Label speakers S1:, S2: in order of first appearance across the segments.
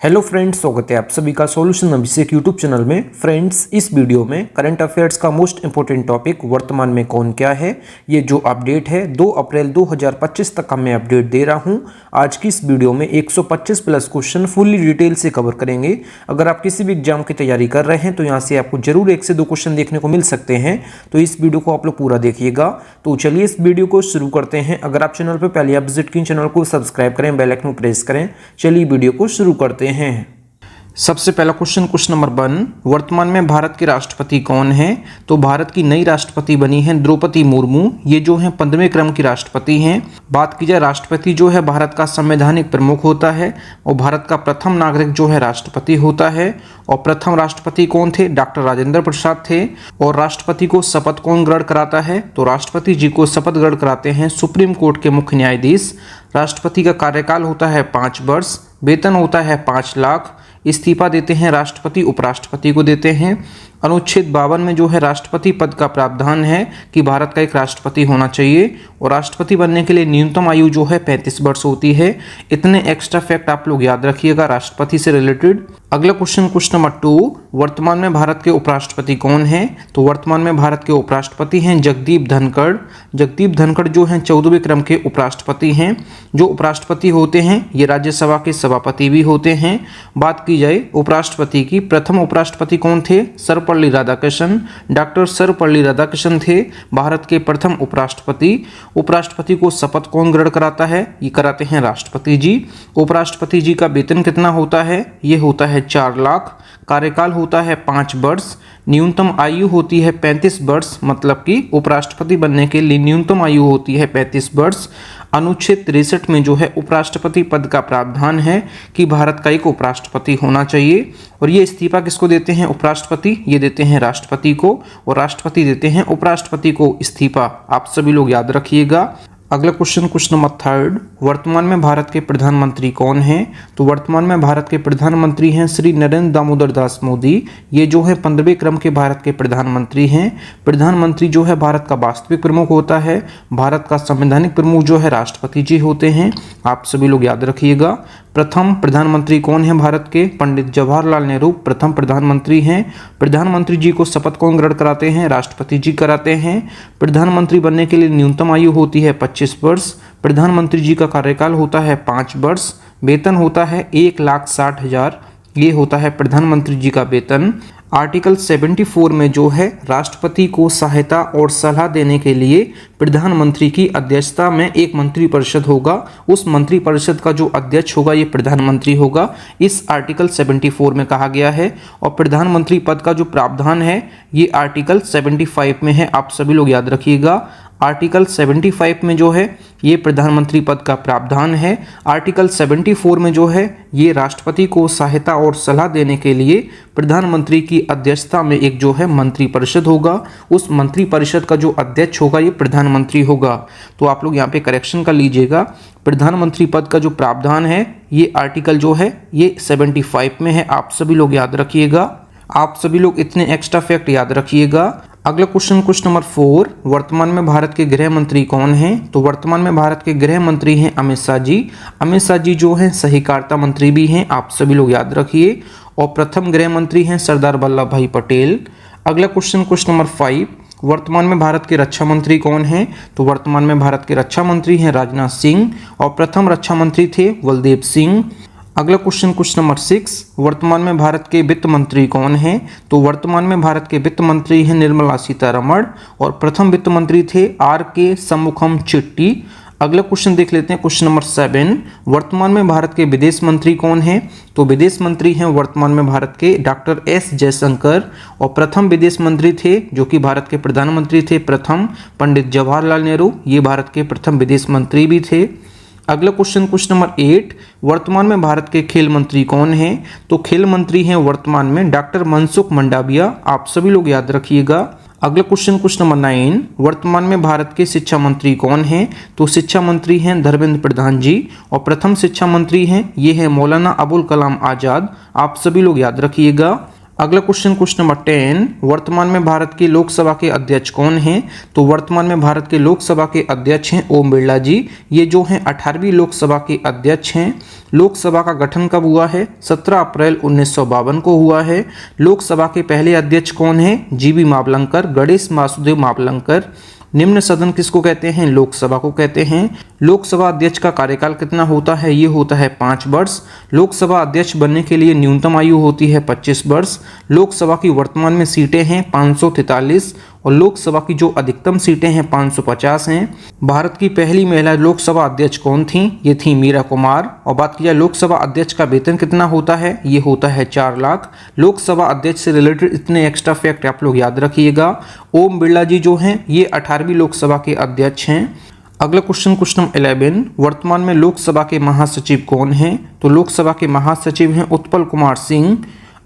S1: Hello friends, स्वागत है आप सभी का सॉल्यूशन अभिषेक यूट्यूब चैनल में। फ्रेंड्स, इस वीडियो में करंट अफेयर्स का मोस्ट इंपोर्टेंट टॉपिक वर्तमान में कौन क्या है, ये जो अपडेट है 2 अप्रैल 2025 तक का मैं अपडेट दे रहा हूं। आज की इस वीडियो में 125 प्लस क्वेश्चन फुल्ली डिटेल से कवर करेंगे। अगर आप किसी भी एग्जाम की तैयारी कर रहे हैं तो यहाँ से आपको जरूर 1 से 2 क्वेश्चन देखने को मिल सकते हैं, तो इस वीडियो को आप लोग पूरा देखिएगा। तो चलिए इस वीडियो को शुरू करते हैं। अगर आप चैनल पर पहले आप विजिट किए, चैनल को सब्सक्राइब करें, बेल आइकन प्रेस करें। चलिए वीडियो को शुरू करते हैं। सबसे पहला क्वेश्चन नंबर 1, वर्तमान में भारत के राष्ट्रपति कौन है? तो भारत की नई राष्ट्रपति बनी है द्रौपदी मुर्मू। ये जो है 15वें क्रम की राष्ट्रपति हैं। बात की जाए, राष्ट्रपति जो है भारत का संवैधानिक प्रमुख होता है और भारत का प्रथम नागरिक जो है राष्ट्रपति होता है। और प्रथम राष्ट्रपति कौन थे? डॉक्टर राजेंद्र प्रसाद थे। और राष्ट्रपति को शपथ कौन ग्रहण कराता है? तो राष्ट्रपति जी को शपथ ग्रहण कराते हैं सुप्रीम कोर्ट के मुख्य न्यायाधीश। राष्ट्रपति का कार्यकाल होता है 5 वर्ष, वेतन होता है 5 लाख। इस्तीफा देते हैं राष्ट्रपति उपराष्ट्रपति को देते हैं। अनुच्छेद 52 में जो है राष्ट्रपति पद का प्रावधान है कि भारत का एक राष्ट्रपति होना चाहिए और राष्ट्रपति बनने के लिए न्यूनतम आयु जो है 35 वर्ष होती है। इतने एक्स्ट्रा फैक्ट आप लोग याद रखिएगा राष्ट्रपति से रिलेटेड। अगला क्वेश्चन नंबर 2, वर्तमान में भारत के उपराष्ट्रपति कौन है? तो वर्तमान में भारत के उपराष्ट्रपति हैं जगदीप धनखड़। जगदीप धनखड़ जो हैं 14वें क्रम के उपराष्ट्रपति हैं। जो उपराष्ट्रपति होते हैं ये राज्यसभा के सभापति भी होते हैं। बात की जाए उपराष्ट्रपति की, प्रथम उपराष्ट्रपति कौन थे? सर्वपल्ली राधाकृष्णन। डॉक्टर सर्वपल्ली राधाकृष्णन थे भारत के प्रथम उपराष्ट्रपति। उपराष्ट्रपति को शपथ कौन ग्रहण कराता है? ये कराते हैं राष्ट्रपति जी। उपराष्ट्रपति जी का वेतन कितना होता है? ये होता है 4 लाख। कार्यकाल होता है 5 वर्ष। न्यूनतम आयु होती है 35 वर्ष, मतलब कि उपराष्ट्रपति बनने के लिए न्यूनतम आयु होती है 35 वर्ष। अनुच्छेद 63 में जो है उपराष्ट्रपति पद का प्रावधान है कि भारत का एक उपराष्ट्रपति होना चाहिए। और ये इस्तीफा किसको देते हैं? उपराष्ट्रपति। ये देते हैं राष्ट्रपति को और राष्ट्रपति देते हैं उपराष्ट्रपति को इस्तीफा। आप सभी लोग याद रखिएगा। अगला क्वेश्चन नंबर 3, वर्तमान में भारत के प्रधानमंत्री कौन हैं? तो वर्तमान में भारत के प्रधानमंत्री हैं श्री नरेंद्र दामोदर दास मोदी। ये जो है 15वें क्रम के भारत के प्रधानमंत्री हैं। प्रधानमंत्री जो है भारत का वास्तविक प्रमुख होता है। भारत का संवैधानिक प्रमुख जो है राष्ट्रपति जी होते हैं। आप सभी लोग याद रखिएगा। प्रथम प्रधानमंत्री कौन है भारत के? पंडित जवाहरलाल नेहरू प्रथम प्रधानमंत्री हैं। प्रधानमंत्री जी को शपथ कौन ग्रहण कराते हैं? राष्ट्रपति जी कराते हैं। प्रधानमंत्री बनने के लिए न्यूनतम आयु होती है 25 वर्ष। प्रधानमंत्री जी का कार्यकाल होता है 5 वर्ष। वेतन होता है 1,60,000। ये होता है प्रधानमंत्री जी का वेतन। आर्टिकल 74 में जो है राष्ट्रपति को सहायता और सलाह देने के लिए प्रधानमंत्री की अध्यक्षता में एक मंत्रिपरिषद होगा। उस मंत्रिपरिषद का जो अध्यक्ष होगा ये प्रधानमंत्री होगा, इस आर्टिकल 74 में कहा गया है। और प्रधानमंत्री पद का जो प्रावधान है ये आर्टिकल 75 में है। आप सभी लोग याद रखिएगा। आर्टिकल 75 में जो है ये प्रधानमंत्री पद का प्रावधान है। आर्टिकल 74 में जो है ये राष्ट्रपति को सहायता और सलाह देने के लिए प्रधानमंत्री की अध्यक्षता में एक जो है मंत्रिपरिषद होगा। उस मंत्रिपरिषद का जो अध्यक्ष होगा ये प्रधानमंत्री होगा। तो आप लोग यहाँ पे करेक्शन कर लीजिएगा। प्रधानमंत्री पद का जो प्रावधान है ये आर्टिकल जो है ये 75 में है। आप सभी लोग याद रखिएगा। आप सभी लोग इतने एक्स्ट्रा फैक्ट याद रखिएगा। अगला क्वेश्चन नंबर 4, वर्तमान में भारत के गृह मंत्री कौन हैं? तो वर्तमान में भारत के गृह मंत्री हैं अमित शाह जी। अमित शाह जी जो हैं सहकारिता मंत्री भी हैं। आप सभी लोग याद रखिए। और प्रथम गृह मंत्री हैं सरदार वल्लभ भाई पटेल। अगला क्वेश्चन नंबर 5, वर्तमान में भारत के रक्षा मंत्री कौन हैं? तो वर्तमान में भारत के रक्षा मंत्री हैं राजनाथ सिंह और प्रथम रक्षा मंत्री थे बलदेव सिंह। अगला क्वेश्चन नंबर 6, वर्तमान में भारत के वित्त मंत्री कौन हैं? तो वर्तमान में भारत के वित्त मंत्री हैं निर्मला सीतारमण और प्रथम वित्त मंत्री थे R.K. शंमुगम चेट्टी। अगला क्वेश्चन देख लेते हैं क्वेश्चन नंबर 7, वर्तमान में भारत के विदेश मंत्री कौन हैं? तो विदेश मंत्री हैं वर्तमान में भारत के डॉक्टर S. जयशंकर और प्रथम विदेश मंत्री थे जो कि भारत के प्रधानमंत्री थे प्रथम पंडित जवाहरलाल नेहरू। ये भारत के प्रथम विदेश मंत्री भी थे। अगला क्वेश्चन नंबर 8, वर्तमान में भारत के खेल मंत्री कौन हैं? तो खेल मंत्री हैं वर्तमान में डॉक्टर मनसुख मंडाविया। आप सभी लोग याद रखिएगा। अगला क्वेश्चन नंबर 9, वर्तमान में भारत के शिक्षा मंत्री कौन हैं? तो शिक्षा मंत्री हैं धर्मेंद्र प्रधान जी और प्रथम शिक्षा मंत्री हैं ये है मौलाना अबुल कलाम आज़ाद। आप सभी लोग याद रखिएगा। अगला क्वेश्चन नंबर 10, वर्तमान में भारत के लोकसभा के अध्यक्ष कौन हैं? तो वर्तमान में भारत के लोकसभा के अध्यक्ष हैं ओम बिरला जी। ये जो हैं 18वीं लोकसभा के अध्यक्ष हैं। लोकसभा का गठन कब हुआ है? 17 अप्रैल 1952 को हुआ है। लोकसभा के पहले अध्यक्ष कौन हैं? जीबी मावलंकर, गणेश वासुदेव मावलंकर। निम्न सदन किसको कहते हैं? लोकसभा को कहते हैं। लोकसभा अध्यक्ष का कार्यकाल कितना होता है? ये होता है 5 वर्ष। लोकसभा अध्यक्ष बनने के लिए न्यूनतम आयु होती है 25 वर्ष। लोकसभा की वर्तमान में सीटें हैं 543 और लोकसभा की जो अधिकतम सीटें हैं 550 हैं। भारत की पहली महिला लोकसभा अध्यक्ष कौन थी? ये थी मीरा कुमार। और बात की जाए लोकसभा अध्यक्ष का वेतन कितना होता है? ये होता है 4 लाख। लोकसभा अध्यक्ष से रिलेटेड इतने एक्स्ट्रा फैक्ट आप लोग याद रखिएगा। ओम बिरला जी जो हैं ये 18वीं लोकसभा के अध्यक्ष हैं। अगला क्वेश्चन नंबर 11, वर्तमान में लोकसभा के महासचिव कौन हैं? तो लोकसभा के महासचिव हैं उत्पल कुमार सिंह।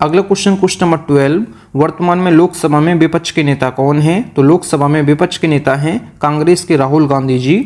S1: अगला क्वेश्चन नंबर 12, वर्तमान में लोकसभा में विपक्ष के नेता कौन हैं? तो लोकसभा में विपक्ष के नेता हैं कांग्रेस के राहुल गांधी जी।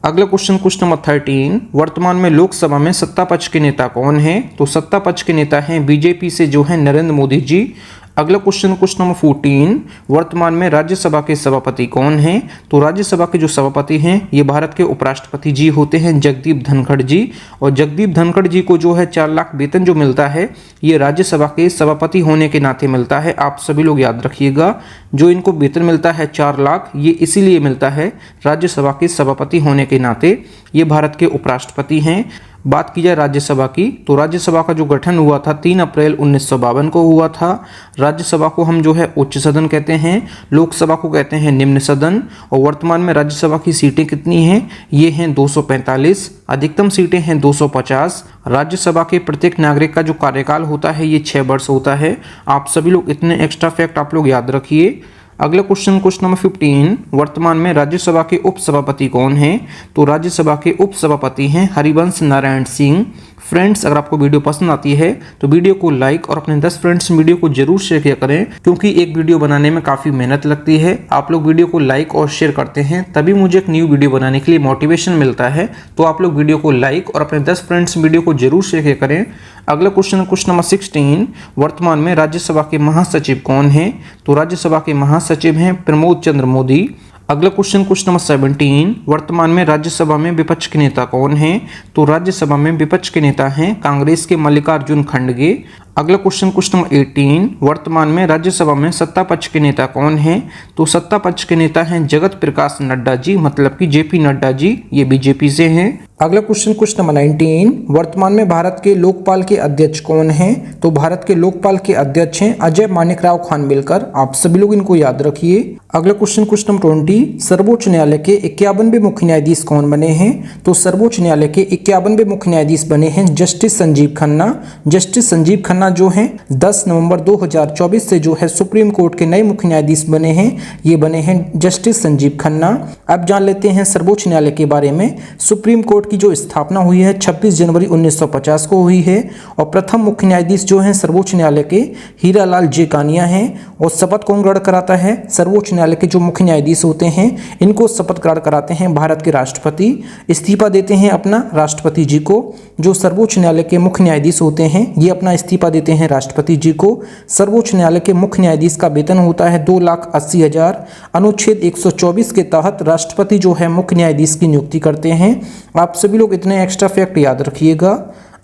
S1: अगला क्वेश्चन नंबर 13, वर्तमान में लोकसभा में सत्ता पक्ष के नेता कौन हैं? तो सत्ता पक्ष के नेता हैं बीजेपी से जो हैं नरेंद्र मोदी जी। अगला क्वेश्चन नंबर 14, वर्तमान में राज्यसभा के सभापति कौन हैं? तो राज्यसभा के जो सभापति हैं ये भारत के उपराष्ट्रपति जी होते हैं जगदीप धनखड़ जी। और जगदीप धनखड़ जी को जो है 4 लाख वेतन जो मिलता है ये राज्यसभा के सभापति होने के नाते मिलता है। आप सभी लोग याद रखिएगा, जो इनको वेतन मिलता है 4 लाख ये इसीलिए मिलता है राज्यसभा के सभापति होने के नाते। ये भारत के उपराष्ट्रपति हैं। बात की जाए राज्यसभा की, तो राज्यसभा का जो गठन हुआ था 3 अप्रैल 1952 को हुआ था। राज्यसभा को हम जो है उच्च सदन कहते हैं, लोकसभा को कहते हैं निम्न सदन। और वर्तमान में राज्यसभा की सीटें कितनी हैं? ये हैं 245, अधिकतम सीटें हैं 250। राज्यसभा के प्रत्येक नागरिक का जो कार्यकाल होता है ये 6 वर्ष होता है। आप सभी लोग इतने एक्स्ट्रा फैक्ट आप लोग याद रखिए। अगला क्वेश्चन नंबर 15, वर्तमान में राज्यसभा के उपसभापति कौन हैं? तो राज्यसभा के उपसभापति हैं हरिवंश नारायण सिंह। फ्रेंड्स, अगर आपको वीडियो पसंद आती है तो वीडियो को लाइक और अपने 10 फ्रेंड्स वीडियो को जरूर शेयर किया करें, क्योंकि एक वीडियो बनाने में काफ़ी मेहनत लगती है। आप लोग वीडियो को लाइक और शेयर करते हैं तभी मुझे एक न्यू वीडियो बनाने के लिए मोटिवेशन मिलता है। तो आप लोग वीडियो को लाइक और अपने 10 फ्रेंड्स वीडियो को जरूर शेयर किया करें। अगला क्वेश्चन नंबर 16, वर्तमान में राज्यसभा के महासचिव कौन हैं? तो राज्यसभा के महासचिव हैं प्रमोद चंद्र मोदी। अगला क्वेश्चन नंबर 17, वर्तमान में राज्यसभा में विपक्ष के नेता कौन हैं? तो राज्यसभा में विपक्ष के नेता हैं कांग्रेस के मल्लिकार्जुन खड़गे। अगला क्वेश्चन नंबर 18, वर्तमान में राज्यसभा में सत्ता पक्ष के नेता कौन हैं? तो सत्ता पक्ष के नेता हैं जगत प्रकाश नड्डा जी, मतलब कि जेपी नड्डा जी, ये बीजेपी से हैं। अगला क्वेश्चन नंबर 19, वर्तमान में भारत के लोकपाल के अध्यक्ष कौन हैं? तो भारत के लोकपाल के अध्यक्ष हैं अजय माणिकराव खानविलकर। आप सभी लोग इनको याद रखिए। अगला क्वेश्चन नंबर 20, सर्वोच्च न्यायालय के 51वें मुख्य न्यायाधीश कौन बने हैं? तो सर्वोच्च न्यायालय के 51वें मुख्य न्यायाधीश बने हैं जस्टिस संजीव खन्ना। जस्टिस संजीव खन्ना जो हैं 10 नवंबर 2024 से जो है सुप्रीम कोर्ट के नए मुख्य न्यायाधीश बने हैं। ये बने हैं जस्टिस संजीव खन्ना। अब जान लेते हैं सर्वोच्च न्यायालय के बारे में। सुप्रीम कोर्ट की जो स्थापना हुई है 26 जनवरी 1950 को हुई है। और प्रथम मुख्य न्यायाधीश जो हैं सर्वोच्च न्यायालय के हीरालाल जे कानिया हैं। और शपथ कौन ग्रहण कराता है? सर्वोच्च न्यायालय के जो मुख्य न्यायाधीश होते हैं इनको शपथ ग्रहण कराते हैं भारत के राष्ट्रपति। इस्तीफा देते हैं अपना राष्ट्रपति जी को। जो सर्वोच्च न्यायालय के मुख्य न्यायाधीश होते हैं ये अपना इस्तीफा देते हैं राष्ट्रपति जी को। सर्वोच्च न्यायालय के मुख्य न्यायाधीश का वेतन होता है 2,80,000। अनुच्छेद 124 के तहत राष्ट्रपति जो है मुख्य न्यायाधीश की नियुक्ति करते हैं। आप सभी लोग इतने एक्स्ट्रा फैक्ट याद रखिएगा।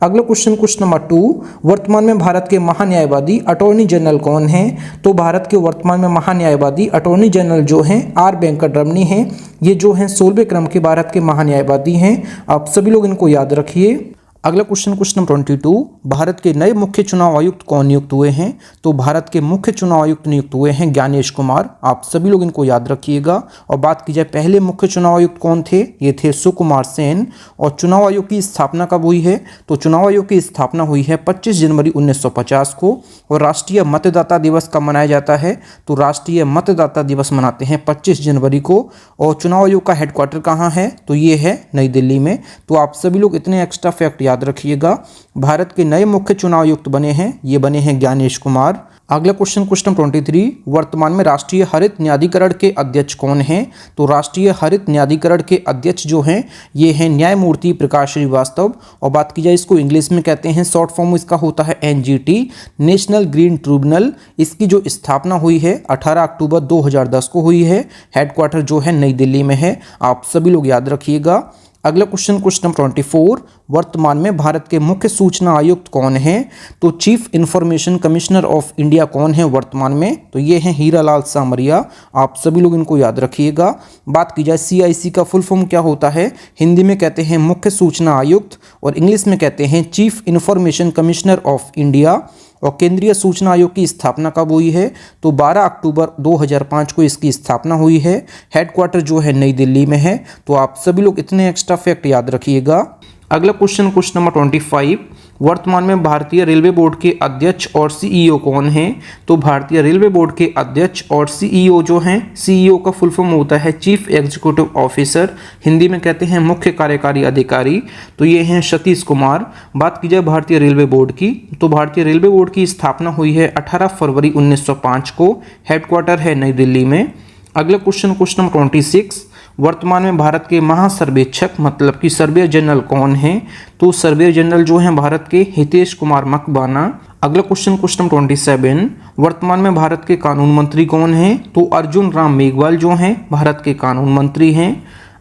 S1: अगला क्वेश्चन नंबर 2, वर्तमान में भारत के महान्यायवादी अटॉर्नी जनरल कौन हैं? तो भारत के वर्तमान में महान्यायवादी अटॉर्नी जनरल जो हैं आर वेंकटरमणी हैं। ये जो हैं 16वें क्रम के भारत के महान्यायवादी हैं। आप सभी लोग इनको याद रखिए। अगला क्वेश्चन नंबर 22, भारत के नए मुख्य चुनाव आयुक्त कौन नियुक्त हुए हैं? तो भारत के मुख्य चुनाव आयुक्त नियुक्त हुए हैं ज्ञानेश कुमार। आप सभी लोग इनको याद रखिएगा। और बात की जाए पहले मुख्य चुनाव आयुक्त कौन थे? ये थे सुकुमार सेन। और चुनाव आयोग की स्थापना कब हुई है? तो चुनाव आयोग की स्थापना हुई है 25 जनवरी 1950 को। और राष्ट्रीय मतदाता दिवस कब मनाया जाता है? तो राष्ट्रीय मतदाता दिवस मनाते हैं 25 जनवरी को। और चुनाव आयोग का हेडक्वार्टर कहाँ है? तो ये है नई दिल्ली में। तो आप सभी लोग इतने एक्स्ट्रा फैक्ट याद रखिएगा। भारत के नए मुख्य चुनाव आयुक्त बने हैं, ये बने हैं ज्ञानेश कुमार। अगला क्वेश्चन 23, वर्तमान में राष्ट्रीय हरित न्यायाधिकरण के अध्यक्ष कौन हैं? तो राष्ट्रीय हरित न्यायाधिकरण के अध्यक्ष जो हैं ये हैं न्यायमूर्ति प्रकाश श्रीवास्तव। और बात की जाए इसको इंग्लिश में कहते हैं, शॉर्ट फॉर्म इसका होता है NGT, नेशनल ग्रीन ट्रिब्यूनल। इसकी जो स्थापना हुई है 18 अक्टूबर 2010 को हुई है। हेडक्वार्टर जो है नई दिल्ली में है, आप सभी लोग याद रखिएगा। अगला क्वेश्चन 24, वर्तमान में भारत के मुख्य सूचना आयुक्त कौन हैं? तो chief information commissioner of India कौन है वर्तमान में? तो ये हैं हीरालाल सामरिया, आप सभी लोग इनको याद रखिएगा। बात की जाए CIC का फुल फॉर्म क्या होता है? हिंदी में कहते हैं मुख्य सूचना आयुक्त और इंग्लिश में कहते हैं chief information commissioner of India. और केंद्रीय सूचना आयोग की स्थापना कब हुई है? तो 12 अक्टूबर 2005 को इसकी स्थापना हुई है। हेडक्वार्टर जो है नई दिल्ली में है। तो आप सभी लोग इतने एक्स्ट्रा फैक्ट याद रखिएगा। अगला क्वेश्चन नंबर 25, वर्तमान में भारतीय रेलवे बोर्ड के अध्यक्ष और CEO कौन हैं? तो भारतीय रेलवे बोर्ड के अध्यक्ष और CEO जो हैं, CEO का फुल फॉर्म होता है चीफ एग्जीक्यूटिव ऑफिसर, हिंदी में कहते हैं मुख्य कार्यकारी अधिकारी। तो ये हैं सतीश कुमार। बात की जाए भारतीय रेलवे बोर्ड की, तो भारतीय रेलवे बोर्ड की स्थापना हुई है 18 फरवरी 1905 को। हेडक्वार्टर है नई दिल्ली में। अगला क्वेश्चन नंबर 26, वर्तमान में भारत के महासर्वेक्षक मतलब कि सर्वेयर जनरल कौन हैं? तो सर्वेयर जनरल जो हैं भारत के हितेश कुमार मकबाना। अगला क्वेश्चन नंबर 27, वर्तमान में भारत के कानून मंत्री कौन हैं? तो अर्जुन राम मेघवाल जो हैं भारत के कानून मंत्री हैं।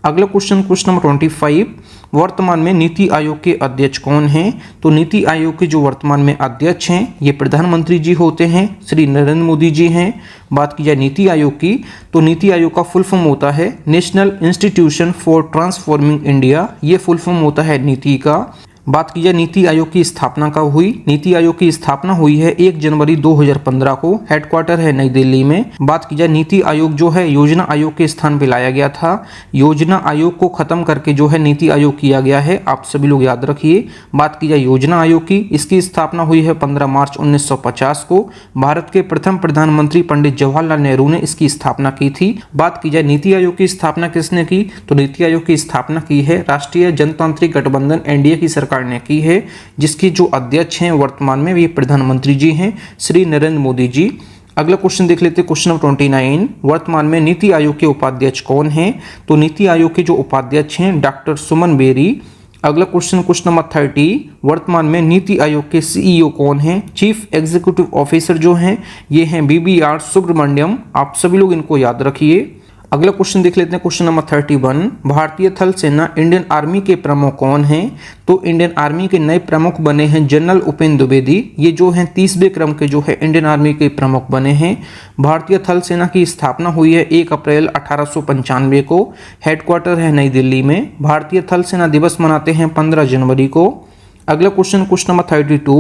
S1: अगला क्वेश्चन नंबर 25, वर्तमान में नीति आयोग के अध्यक्ष कौन हैं? तो नीति आयोग के जो वर्तमान में अध्यक्ष हैं ये प्रधानमंत्री जी होते हैं, श्री नरेंद्र मोदी जी हैं। बात की जाए नीति आयोग की, तो नीति आयोग का फुल फॉर्म होता है national institution for transforming India, ये फुल फॉर्म होता है नीति का। बात की जाए नीति आयोग की स्थापना कब हुई? नीति आयोग की स्थापना हुई है 1 जनवरी 2015 को। हेडक्वार्टर है नई दिल्ली में। बात की जाए नीति आयोग जो है योजना आयोग के स्थान पे लाया गया था। योजना आयोग को खत्म करके जो है नीति आयोग किया गया है, आप सभी लोग याद रखिए। बात की जाए योजना आयोग की, इसकी स्थापना हुई है 15 मार्च 1950 को। भारत के प्रथम प्रधानमंत्री पंडित जवाहरलाल नेहरू ने इसकी स्थापना की थी। बात की जाए नीति आयोग की स्थापना किसने की? तो नीति आयोग की स्थापना की है राष्ट्रीय जनतांत्रिक गठबंधन NDA की सरकार ने की है, जिसके जो अध्यक्ष हैं वर्तमान में वे प्रधानमंत्री जी हैं, श्री नरेंद्र मोदी जी। अगला क्वेश्चन देख लेते हैं, क्वेश्चन नंबर 29, वर्तमान में नीति आयोग के उपाध्यक्ष कौन हैं? तो नीति आयोग के जो उपाध्यक्ष हैं डॉक्टर सुमन बेरी। अगला क्वेश्चन नंबर 30, वर्तमान में नीति आयोग के CEO कौन हैं? चीफ एग्जीक्यूटिव ऑफिसर जो हैं ये हैं BBR सुब्रमण्यम, आप सभी लोग इनको याद रखिए। अगला क्वेश्चन देख लेते हैं, क्वेश्चन नंबर 31, भारतीय थल सेना इंडियन आर्मी के प्रमुख कौन हैं? तो इंडियन आर्मी के नए प्रमुख बने हैं जनरल उपेंद्र द्विवेदी। ये जो हैं 30वें क्रम के जो है इंडियन आर्मी के प्रमुख बने हैं। भारतीय थल सेना की स्थापना हुई है 1 अप्रैल 1895 को। हेडक्वार्टर है नई दिल्ली में। भारतीय थल सेना दिवस मनाते हैं 15 जनवरी को। अगला क्वेश्चन नंबर 32,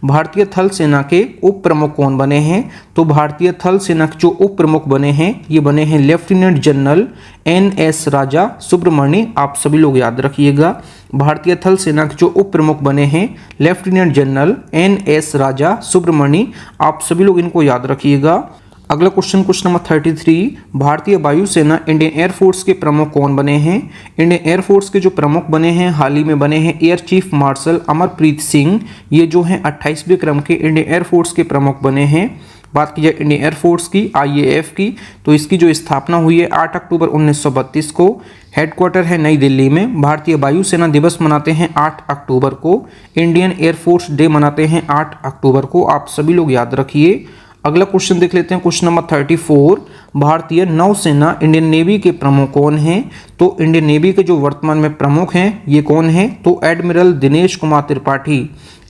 S1: भारतीय थल सेना के उप प्रमुख कौन बने हैं? तो भारतीय थल सेना के जो उप प्रमुख बने हैं ये बने हैं लेफ्टिनेंट जनरल NS राजा सुब्रमण्य, आप सभी लोग याद रखिएगा। भारतीय थल सेना के जो उप प्रमुख बने हैं लेफ्टिनेंट जनरल NS राजा सुब्रमण्य, आप सभी लोग इनको याद रखिएगा। अगला क्वेश्चन नंबर 33, भारतीय वायुसेना इंडियन एयरफोर्स के प्रमुख कौन बने हैं? इंडियन एयरफोर्स के जो प्रमुख बने हैं हाल ही में बने हैं air chief marshal Amarpreet Singh. ये जो हैं 28वें क्रम के इंडियन एयरफोर्स के प्रमुख बने हैं। बात की जाए इंडियन एयरफोर्स की IAF की, तो इसकी जो स्थापना हुई है 8 अक्टूबर 1932 को। हेडक्वार्टर है नई दिल्ली में। भारतीय वायुसेना दिवस मनाते हैं 8 अक्टूबर को। इंडियन एयरफोर्स डे मनाते हैं 8 अक्टूबर को, आप सभी लोग याद रखिए। अगला क्वेश्चन देख लेते हैं, क्वेश्चन नंबर 34, भारतीय नौसेना इंडियन नेवी के प्रमुख कौन हैं? तो इंडियन नेवी के जो वर्तमान में प्रमुख हैं ये कौन हैं? तो एडमिरल दिनेश कुमार त्रिपाठी।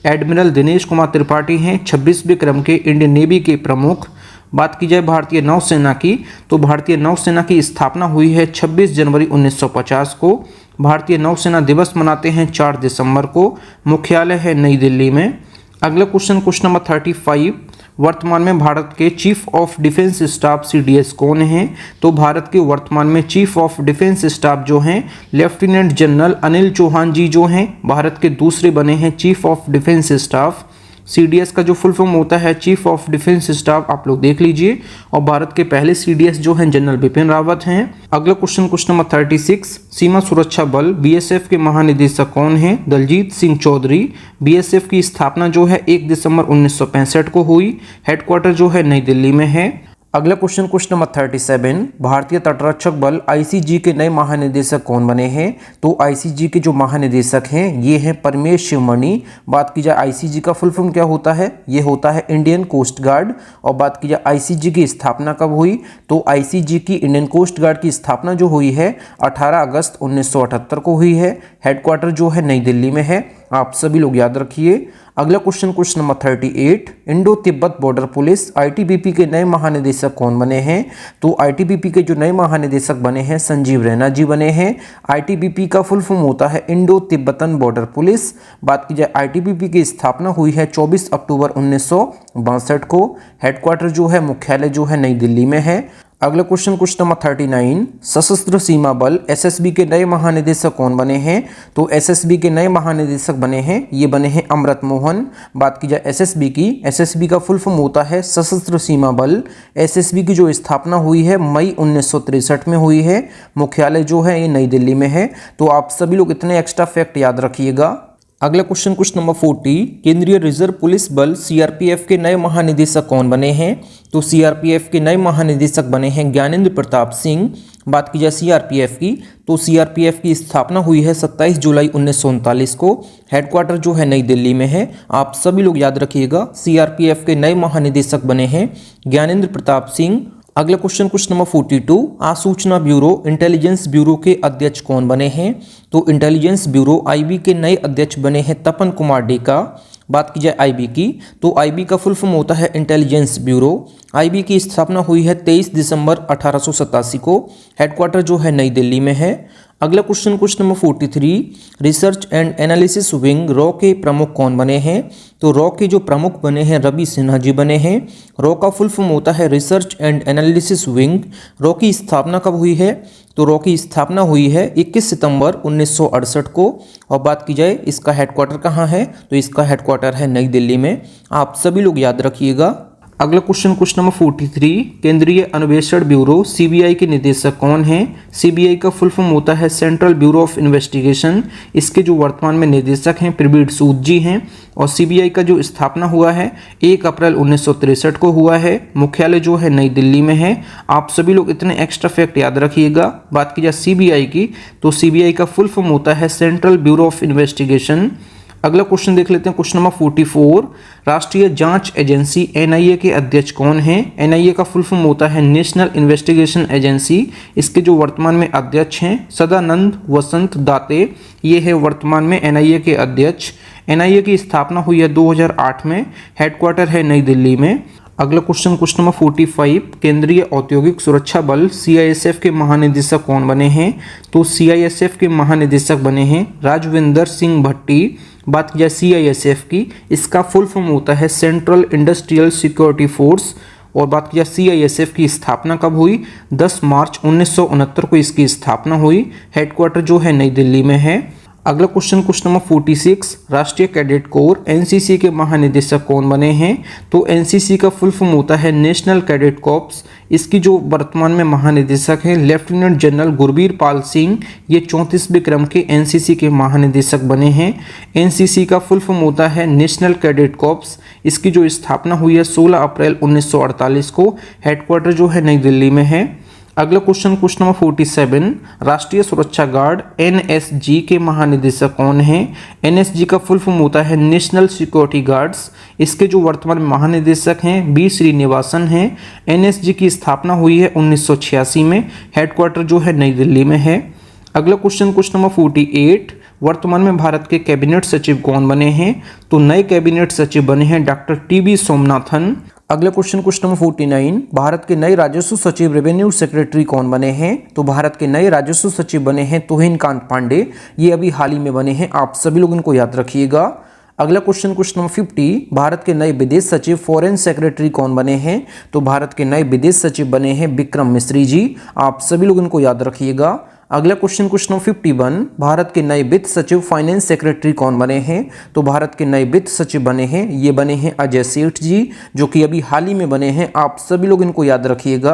S1: एडमिरल दिनेश कुमार त्रिपाठी हैं 26वें क्रम के इंडियन नेवी के प्रमुख। बात की जाए भारतीय नौसेना की, तो भारतीय नौसेना की स्थापना हुई है 26 जनवरी 1950 को। भारतीय नौसेना दिवस मनाते हैं 4 दिसंबर को। मुख्यालय है नई दिल्ली में। अगला क्वेश्चन नंबर 35, वर्तमान में भारत के chief of defence staff CDS कौन हैं? तो भारत के वर्तमान में चीफ ऑफ डिफेंस स्टाफ जो हैं लेफ्टिनेंट जनरल अनिल चौहान जी जो हैं भारत के दूसरे बने हैं chief of defence staff. CDS का जो फुल फॉर्म होता है चीफ ऑफ डिफेंस स्टाफ, आप लोग देख लीजिए। और भारत के पहले CDS जो हैं जनरल बिपिन रावत हैं। अगला क्वेश्चन नंबर 36, सीमा सुरक्षा बल BSF के महानिदेशक कौन हैं? दलजीत सिंह चौधरी। BSF की स्थापना जो है 1 दिसंबर 1965 को हुई। हेडक्वार्टर जो है नई दिल्ली में है। अगला क्वेश्चन नंबर 37, भारतीय तटरक्षक बल ICG के नए महानिदेशक कौन बने हैं? तो ICG के जो महानिदेशक हैं ये हैं परमेश शिवमणि। बात की जाए ICG का फुल फॉर्म क्या होता है? ये होता है इंडियन कोस्ट गार्ड। और बात की जाए ICG की स्थापना कब हुई? तो ICG की इंडियन कोस्ट गार्ड की स्थापना जो हुई है 18 अगस्त 1978 को हुई है। हेडक्वार्टर जो है नई दिल्ली में है, आप सभी लोग याद रखिए। अगला question number 38, Indo Tibet border police ITBP के नए महानिदेशक कौन बने हैं? तो ITBP के जो नए महानिदेशक बने हैं संजीव रैना जी बने हैं। ITBP का फुल फॉर्म होता है इंडो तिब्बतन बॉर्डर पुलिस। बात की जाए ITBP की स्थापना हुई है 24 अक्टूबर 1962 को। हेडक्वार्टर जो है मुख्यालय जो है नई दिल्ली में है। अगला क्वेश्चन नंबर 39, सशस्त्र सीमा बल SSB के नए महानिदेशक कौन बने हैं? तो SSB के नए महानिदेशक बने हैं, ये बने हैं अमृत मोहन। बात की जाए SSB की, SSB का फुल फॉर्म होता है सशस्त्र सीमा बल। SSB की जो स्थापना हुई है मई 1963 में हुई है। मुख्यालय जो है ये नई दिल्ली में है। तो आप सभी लोग इतने एक्स्ट्रा फैक्ट याद रखिएगा। अगला क्वेश्चन नंबर 40, केंद्रीय रिजर्व पुलिस बल CRPF के नए महानिदेशक कौन बने हैं? तो CRPF के नए महानिदेशक बने हैं ज्ञानेंद्र प्रताप सिंह। बात की जाए CRPF की, तो CRPF की स्थापना हुई है 27 जुलाई 1939 को। हेडक्वार्टर जो है नई दिल्ली में है, आप सभी लोग याद रखिएगा। CRPF के नए महानिदेशक बने हैं ज्ञानेंद्र प्रताप सिंह। अगला क्वेश्चन नंबर 42, आसूचना ब्यूरो इंटेलिजेंस ब्यूरो के अध्यक्ष कौन बने हैं? तो इंटेलिजेंस ब्यूरो IB के नए अध्यक्ष बने हैं तपन कुमार डेका। बात की जाए IB की, तो IB का फुल फॉर्म होता है इंटेलिजेंस ब्यूरो। IB की स्थापना हुई है 23 दिसंबर 1887 को। हेडक्वार्टर जो है नई दिल्ली में है। अगला question number 43, research and analysis wing raw के प्रमुख कौन बने हैं? तो रॉ के जो प्रमुख बने हैं रवि सिन्हा जी बने हैं। रॉ का फुल फॉर्म होता है research and analysis wing. Raw की स्थापना कब हुई है? तो रॉ की स्थापना हुई है 21 सितंबर 1968 को। और बात की जाए इसका हेडक्वार्टर कहाँ है? तो इसका हेडक्वार्टर है नई दिल्ली में, आप सभी लोग याद रखिएगा। अगला क्वेश्चन नंबर 43, केंद्रीय अन्वेषण ब्यूरो CBI के निदेशक कौन हैं? CBI का फुल फॉर्म होता है सेंट्रल ब्यूरो ऑफ इन्वेस्टिगेशन। इसके जो वर्तमान में निदेशक हैं प्रवीण सूद जी हैं। और CBI का जो स्थापना हुआ है 1 अप्रैल 1963 को हुआ है। मुख्यालय जो है नई दिल्ली में है, आप सभी लोग इतने एक्स्ट्रा फैक्ट याद रखिएगा। बात की जाए CBI की, तो CBI का फुल फॉर्म होता है सेंट्रल ब्यूरो ऑफ इन्वेस्टिगेशन। अगला क्वेश्चन देख लेते हैं, क्वेश्चन नंबर 44, राष्ट्रीय जांच एजेंसी NIA के अध्यक्ष कौन हैं? NIA का फुल फॉर्म होता है नेशनल इन्वेस्टिगेशन एजेंसी। इसके जो वर्तमान में अध्यक्ष हैं सदानंद वसंत दाते, ये है वर्तमान में NIA के अध्यक्ष। NIA की स्थापना हुई है 2008 में। हेडक्वार्टर है नई दिल्ली में। अगला क्वेश्चन नंबर 45, केंद्रीय औद्योगिक सुरक्षा बल CISF के महानिदेशक कौन बने हैं? तो CISF के महानिदेशक बने हैं राजविंदर सिंह भट्टी। बात की जाए CISF की, इसका फुल फॉर्म होता है सेंट्रल इंडस्ट्रियल सिक्योरिटी फोर्स। और बात की जाए CISF की स्थापना कब हुई? 10 मार्च 1969 को इसकी स्थापना हुई। हेडक्वार्टर जो है नई दिल्ली में है। अगला क्वेश्चन नंबर 46, राष्ट्रीय कैडेट कोर NCC के महानिदेशक कौन बने हैं? तो NCC का फुल फॉर्म होता है नेशनल कैडेट कॉर्प्स। इसकी जो वर्तमान में महानिदेशक हैं लेफ्टिनेंट जनरल गुरबीर पाल सिंह, ये 34वें क्रम के NCC के महानिदेशक बने हैं। NCC का फुल फॉर्म होता है नेशनल कैडेट कॉर्प्स। इसकी जो स्थापना हुई है 16 अप्रैल 1948 को। हेडक्वार्टर जो है नई दिल्ली में है। अगला क्वेश्चन नंबर 47, राष्ट्रीय सुरक्षा गार्ड NSG के महानिदेशक कौन हैं? NSG का फुल फॉर्म होता है नेशनल सिक्योरिटी गार्ड्स। इसके जो वर्तमान में महानिदेशक हैं B श्रीनिवासन हैं। NSG की स्थापना हुई है 1986 में। हेडक्वार्टर जो है नई दिल्ली में है। अगला क्वेश्चन नंबर 48, वर्तमान में भारत के कैबिनेट सचिव कौन बने हैं? तो नए कैबिनेट सचिव बने हैं डॉक्टर TB सोमनाथन। अगला क्वेश्चन नंबर 49, भारत के नए राजस्व सचिव रेवेन्यू सेक्रेटरी कौन बने हैं? तो भारत के नए राजस्व सचिव बने हैं तुहिन कांत पांडे। ये अभी हाल ही में बने हैं, आप सभी लोग इनको याद रखिएगा। अगला क्वेश्चन नंबर 50, भारत के नए विदेश सचिव फॉरेन सेक्रेटरी कौन बने हैं? तो भारत के नए विदेश सचिव बने हैं विक्रम मिश्री जी, आप सभी लोग इनको याद रखिएगा। अगला क्वेश्चन नंबर 51, भारत के नए वित्त सचिव फाइनेंस सेक्रेटरी कौन बने हैं? तो भारत के नए वित्त सचिव बने हैं, ये बने हैं अजय सेठ जी, जो कि अभी हाल ही में बने हैं। आप सभी लोग इनको याद रखिएगा।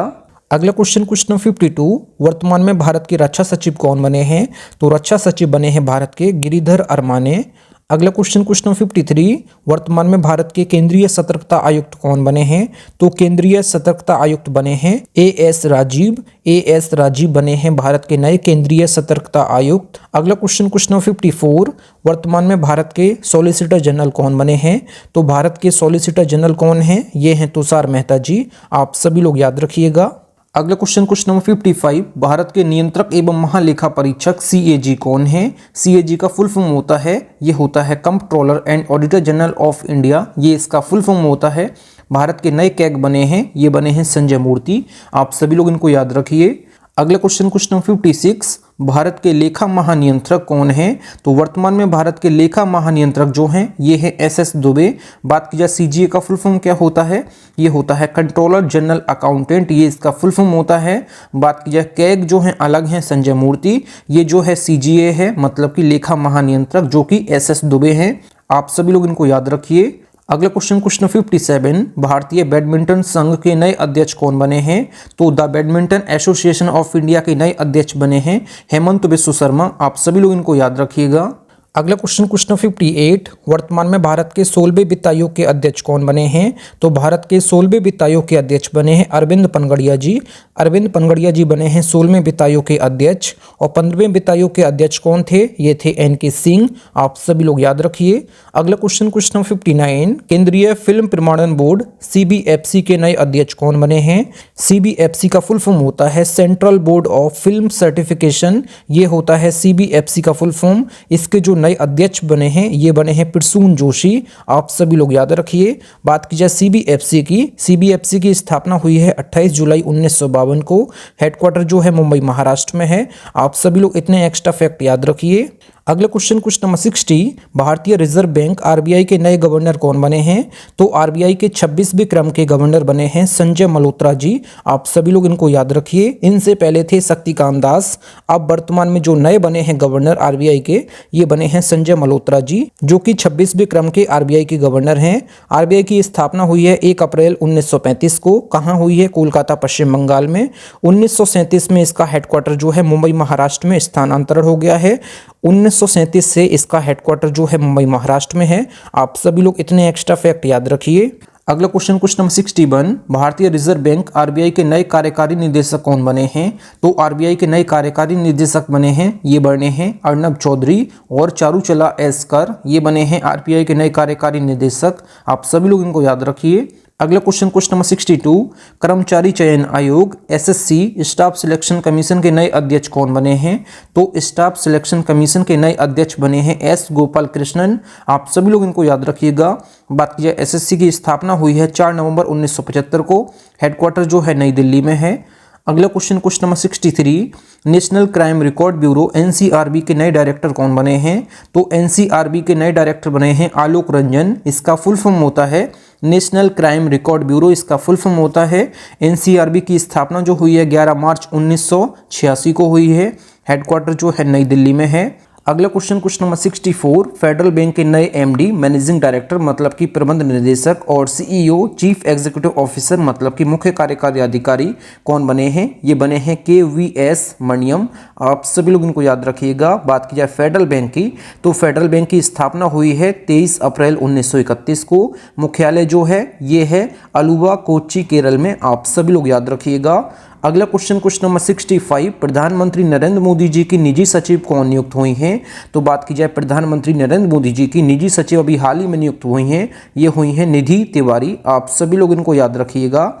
S1: अगला क्वेश्चन नंबर 52, वर्तमान में भारत के रक्षा सचिव कौन बने हैं? तो रक्षा सचिव बने हैं भारत के गिरिधर अरमाने। अगला क्वेश्चन नंबर 53, वर्तमान में भारत के केंद्रीय सतर्कता आयुक्त कौन बने हैं? तो केंद्रीय सतर्कता आयुक्त बने हैं एएस राजीव। एएस राजीव बने हैं भारत के नए केंद्रीय सतर्कता आयुक्त। अगला क्वेश्चन नंबर 54, वर्तमान में भारत के सॉलिसिटर जनरल कौन बने हैं? तो भारत के सॉलिसिटर जनरल कौन हैं? ये हैं तुषार मेहता जी। आप सभी लोग याद रखिएगा। अगला क्वेश्चन नंबर 55, भारत के नियंत्रक एवं महालेखा परीक्षक सीएजी कौन है? सीएजी का फुल फॉर्म होता है, ये होता है comptroller and auditor general of India, ये इसका फुल फॉर्म होता है। भारत के नए कैग बने हैं, ये बने हैं संजय मूर्ति। आप सभी लोग इनको याद रखिए। अगला क्वेश्चन नंबर 56, भारत के लेखा महानियंत्रक कौन है? तो वर्तमान में भारत के लेखा महानियंत्रक जो हैं ये है एसएस दुबे। बात की जाए सीजीए का फुल फॉर्म क्या होता है? ये होता है कंट्रोलर जनरल अकाउंटेंट, ये इसका फुल फॉर्म होता है। बात की जाए कैग जो हैं अलग हैं संजय मूर्ति, ये जो है सीजीए है, मतलब कि लेखा महानियंत्रक, जो कि एसएस दुबे हैं। आप सभी लोग इनको याद रखिए। अगला क्वेश्चन नंबर 57, भारतीय बैडमिंटन संघ के नए अध्यक्ष कौन बने हैं? तो the badminton association of India के नए अध्यक्ष बने हैं हेमंत बिस्व शर्मा। आप सभी लोग इनको याद रखिएगा। अगला क्वेश्चन नंबर 58, वर्तमान में भारत के 16वें वित्त आयोग के अध्यक्ष कौन बने हैं? तो भारत के 16वें वित्त आयोग के अध्यक्ष बने हैं अरविंद पनगड़िया जी। अरविंद पनगड़िया जी बने हैं 16वें वित्त आयोग के अध्यक्ष। और 15वें वित्त आयोग के अध्यक्ष कौन थे? ये थे एनके सिंह। आप सभी लोग याद रखिए। अगला क्वेश्चन नंबर 59, केंद्रीय फिल्म प्रमाणन बोर्ड सीबीएफसी के नए अध्यक्ष कौन बने हैं? सीबीएफसी का फुल फॉर्म होता है central board of film certification, ये होता है सीबीएफसी का फुल फॉर्म। इसके जो नए अध्यक्ष बने हैं ये बने हैं प्रसून जोशी। आप सभी लोग याद रखिए। बात की जाए सीबीएफसी की स्थापना हुई है 28 जुलाई 1952 को। हेडक्वार्टर जो है मुंबई महाराष्ट्र में है। आप सभी लोग इतने एक्स्ट्रा फैक्ट याद रखिए। अगला क्वेश्चन नंबर 60, भारतीय रिजर्व बैंक आरबीआई के नए गवर्नर कौन बने हैं? तो आरबीआई के 26वें क्रम के गवर्नर बने हैं संजय मल्होत्रा जी। आप सभी लोग इनको याद रखिए। इनसे पहले थे शक्तिकांत दास। अब वर्तमान में जो नए बने हैं गवर्नर आरबीआई के, ये बने हैं संजय मल्होत्रा जी, जो कि 26वें क्रम के आरबीआई के गवर्नर हैं। आरबीआई की स्थापना हुई है 1 अप्रैल 1935 को। कहाँ हुई है? कोलकाता, पश्चिम बंगाल में। 1937 में इसका हेडक्वार्टर जो है मुंबई महाराष्ट्र में स्थानांतरण हो गया है। 1937 से इसका हेडक्वार्टर जो है मुंबई महाराष्ट्र में है। आप सभी लोग इतने एक्स्ट्रा फैक्ट याद रखिए। अगला क्वेश्चन नंबर 61, भारतीय रिजर्व बैंक आरबीआई के नए कार्यकारी निदेशक कौन बने हैं? तो आरबीआई के नए कार्यकारी निदेशक बने हैं, ये बने हैं अर्नब चौधरी और चारूचला एसकर, ये बने हैं आरबीआई के नए कार्यकारी निदेशक। आप सभी लोग इनको याद रखिए। अगला क्वेश्चन नंबर 62, कर्मचारी चयन आयोग एसएससी स्टाफ सिलेक्शन कमीशन के नए अध्यक्ष कौन बने हैं? तो स्टाफ सिलेक्शन कमीशन के नए अध्यक्ष बने हैं एस गोपाल कृष्णन। आप सभी लोग इनको याद रखिएगा। बात की जाए एसएससी की स्थापना हुई है 4 नवंबर 1975 को। हेडक्वार्टर जो है नई दिल्ली में है। अगला question number 63, national crime record bureau NCRB के नए डायरेक्टर कौन बने हैं? तो एनसीआरबी के नए डायरेक्टर बने हैं आलोक रंजन। इसका फुल फॉर्म होता है नेशनल क्राइम रिकॉर्ड ब्यूरो, इसका फुल फॉर्म होता है। एनसीआरबी की स्थापना जो हुई है 11 मार्च 1986 को हुई है। हेडक्वार्टर जो है नई दिल्ली में है। अगला क्वेश्चन नंबर 64, फेडरल बैंक के नए एमडी मैनेजिंग डायरेक्टर मतलब कि प्रबंध निदेशक और सीईओ चीफ एग्जीक्यूटिव ऑफिसर मतलब कि मुख्य कार्यकारी अधिकारी कौन बने हैं? ये बने हैं केवीएस मणियम। आप सभी लोग इनको याद रखिएगा। बात की जाए फेडरल बैंक की, तो फेडरल बैंक की स्थापना हुई है 23 अप्रैल 1931 को। मुख्यालय जो है ये है अलुवा कोच्चि केरल में। आप सभी लोग याद रखिएगा। अगला क्वेश्चन नंबर 65, प्रधानमंत्री नरेंद्र मोदी जी की निजी सचिव कौन नियुक्त हुई हैं? तो बात की जाए प्रधानमंत्री नरेंद्र मोदी जी की निजी सचिव अभी हाल ही में नियुक्त हुई हैं, ये हुई हैं निधि तिवारी। आप सभी लोग इनको याद रखिएगा।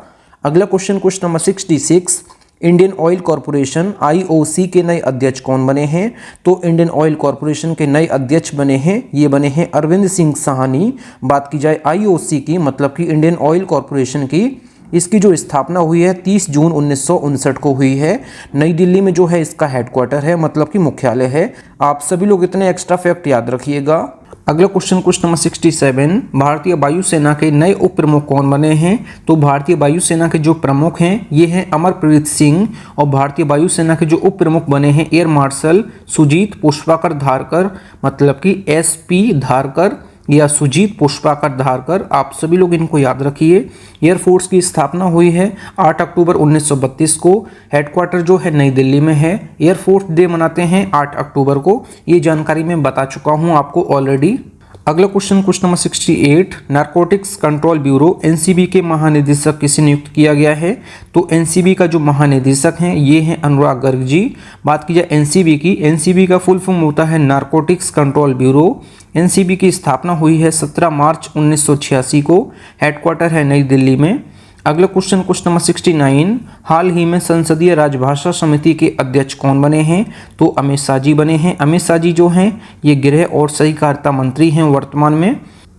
S1: अगला question number 66, Indian oil corporation IOC के नए अध्यक्ष कौन बने हैं? तो इंडियन ऑयल कॉरपोरेशन के नए अध्यक्ष बने हैं, ये बने हैं अरविंद सिंह साहनी। बात की जाए आईओसी की मतलब कि इंडियन ऑयल कॉरपोरेशन की, इसकी जो स्थापना हुई है 30 जून 1959 को हुई है। नई दिल्ली में जो है इसका हेडक्वार्टर है मतलब कि मुख्यालय है। आप सभी लोग इतने एक्स्ट्रा फैक्ट याद रखिएगा। अगला क्वेश्चन नंबर 67, भारतीय वायुसेना के नए उप प्रमुख कौन बने हैं? तो भारतीय वायुसेना के जो प्रमुख हैं ये हैं अमरप्रीत सिंह, और भारतीय वायुसेना के जो उप प्रमुख बने हैं एयर मार्शल सुजीत पुष्पाकर धारकर, मतलब कि SP धारकर या सुजीत पुष्पाकर धारकर, आप सभी लोग इनको याद रखिए। एयरफोर्स की स्थापना हुई है 8 अक्टूबर 1932 को, हेडक्वार्टर जो है नई दिल्ली में है। एयरफोर्स डे मनाते हैं 8 अक्टूबर को, ये जानकारी मैं बता चुका हूँ आपको ऑलरेडी। अगला question number 68, narcotics control bureau NCB के महानिदेशक किसे नियुक्त किया गया है? तो NCB का जो महानिदेशक हैं ये हैं अनुराग गर्ग जी। बात की जाए NCB की, NCB का फुल फॉर्म होता है नारकोटिक्स कंट्रोल ब्यूरो। NCB की स्थापना हुई है 17 मार्च 1986 को, हेडक्वार्टर है नई दिल्ली में। अगला क्वेश्चन नंबर 69, हाल ही में संसदीय राजभाषा समिति के अध्यक्ष कौन बने हैं? तो अमित शाह जी बने हैं। अमित शाह जी जो हैं ये गृह और सहकारिता मंत्री हैं वर्तमान में।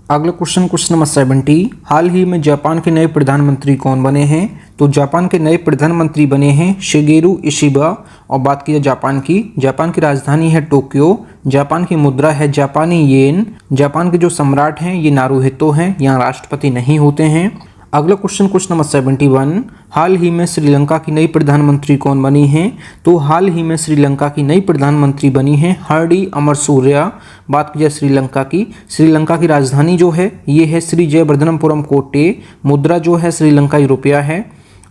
S1: अगला क्वेश्चन नंबर 70, हाल ही में जापान के नए प्रधानमंत्री कौन बने हैं? तो जापान के नए प्रधानमंत्री बने हैं शिगेरू इशिबा। और बात की जापान की राजधानी है टोक्यो, जापान की मुद्रा है जापानी येन, जापान के जो सम्राट हैं ये नारुहितो हैं, यहाँ राष्ट्रपति नहीं होते हैं। अगला क्वेश्चन नंबर 71, हाल ही में श्रीलंका की नई प्रधानमंत्री कौन बनी हैं? तो हाल ही में श्रीलंका की नई प्रधानमंत्री बनी हैं हरडी अमरसूर्या। बात की जाए श्रीलंका की राजधानी जो है ये है श्री जयवर्धनपुरम कोट्टे, मुद्रा जो है श्रीलंकाई रुपया है।